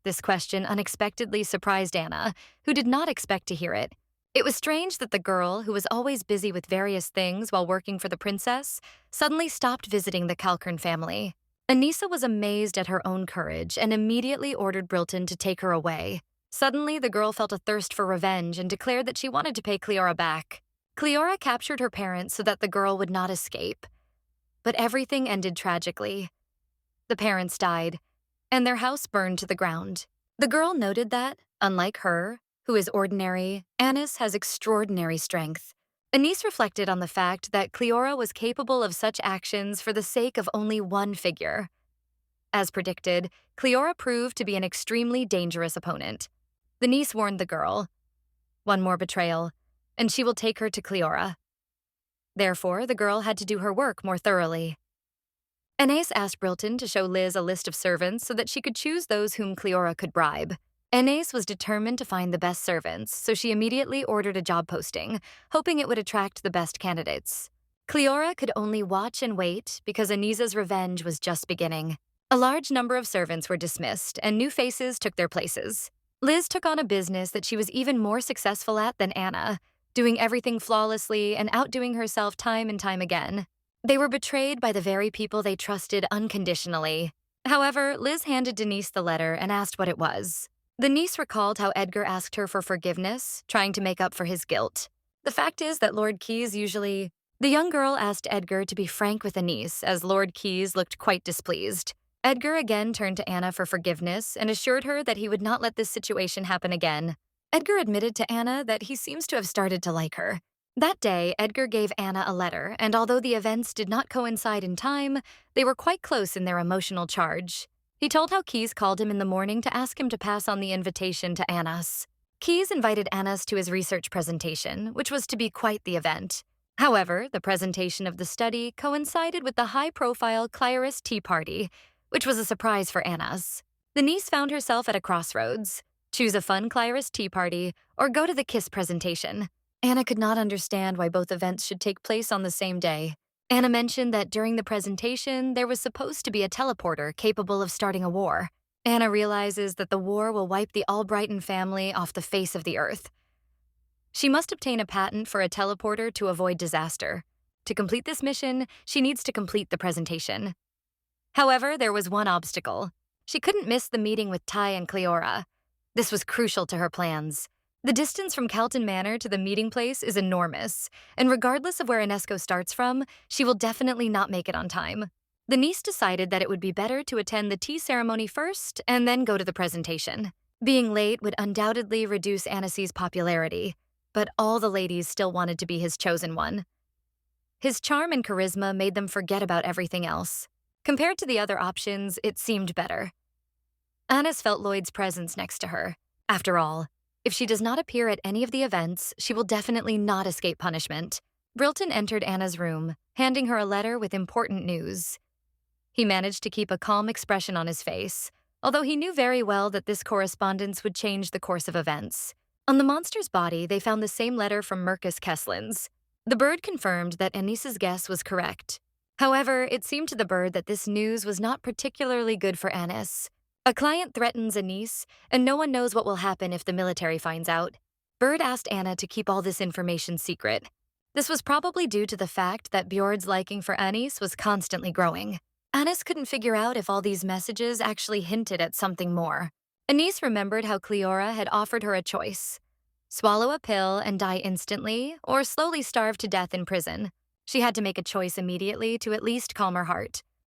This question unexpectedly surprised Anna, who did not expect to hear it. It was strange that the girl, who was always busy with various things while working for the princess, suddenly stopped visiting the Calkern family. Anissa was amazed at her own courage and immediately ordered Brilton to take her away. Suddenly, the girl felt a thirst for revenge and declared that she wanted to pay Cleora back. Cleora captured her parents so that the girl would not escape. But everything ended tragically. The parents died, and their house burned to the ground. The girl noted that, unlike her, who is ordinary, Anis has extraordinary strength. Anise reflected on the fact that Cleora was capable of such actions for the sake of only one figure. As predicted, Cleora proved to be an extremely dangerous opponent. The niece warned the girl, "One more betrayal, and she will take her to Cleora." Therefore, the girl had to do her work more thoroughly. Anais asked Brilton to show Liz a list of servants so that she could choose those whom Cleora could bribe. Anais was determined to find the best servants, so she immediately ordered a job posting, hoping it would attract the best candidates. Cleora could only watch and wait because Anisa's revenge was just beginning. A large number of servants were dismissed, and new faces took their places. Liz took on a business that she was even more successful at than Anna, doing everything flawlessly and outdoing herself time and time again. They were betrayed by the very people they trusted unconditionally. However, Liz handed Denise the letter and asked what it was. The niece recalled how Edgar asked her for forgiveness, trying to make up for his guilt. The fact is that Lord Keyes usually... The young girl asked Edgar to be frank with Anise, as Lord Keyes looked quite displeased. Edgar again turned to Anna for forgiveness and assured her that he would not let this situation happen again. Edgar admitted to Anna that he seems to have started to like her. That day, Edgar gave Anna a letter, and although the events did not coincide in time, they were quite close in their emotional charge. He told how Keyes called him in the morning to ask him to pass on the invitation to Annas. Keyes invited Annas to his research presentation, which was to be quite the event. However, the presentation of the study coincided with the high-profile Clyrus Tea Party, which was a surprise for Annas. The niece found herself at a crossroads. Choose a fun Clyrus Tea Party or go to the KISS presentation. Anna could not understand why both events should take place on the same day. Anna mentioned that during the presentation, there was supposed to be a teleporter capable of starting a war. Anna realizes that the war will wipe the Albrighton family off the face of the earth. She must obtain a patent for a teleporter to avoid disaster. To complete this mission, she needs to complete the presentation. However, there was one obstacle. She couldn't miss the meeting with Ty and Cleora. This was crucial to her plans. The distance from Calton Manor to the meeting place is enormous, and regardless of where Inesco starts from, she will definitely not make it on time. The niece decided that it would be better to attend the tea ceremony first and then go to the presentation. Being late would undoubtedly reduce Annecy's popularity, but all the ladies still wanted to be his chosen one. His charm and charisma made them forget about everything else. Compared to the other options, it seemed better. Annis felt Lloyd's presence next to her. After all, if she does not appear at any of the events, she will definitely not escape punishment. Brilton entered Anna's room, handing her a letter with important news. He managed to keep a calm expression on his face, although he knew very well that this correspondence would change the course of events. On the monster's body, they found the same letter from Mercus Kesslins. The bird confirmed that Anice's guess was correct. However, it seemed to the bird that this news was not particularly good for Annis. A client threatens Anise, and no one knows what will happen if the military finds out. Bird asked Anna to keep all this information secret. This was probably due to the fact that Bjord's liking for Anise was constantly growing. Annis couldn't figure out if all these messages actually hinted at something more. Anise remembered how Cleora had offered her a choice: swallow a pill and die instantly, or slowly starve to death in prison. She had to make a choice immediately to at least calm her heart.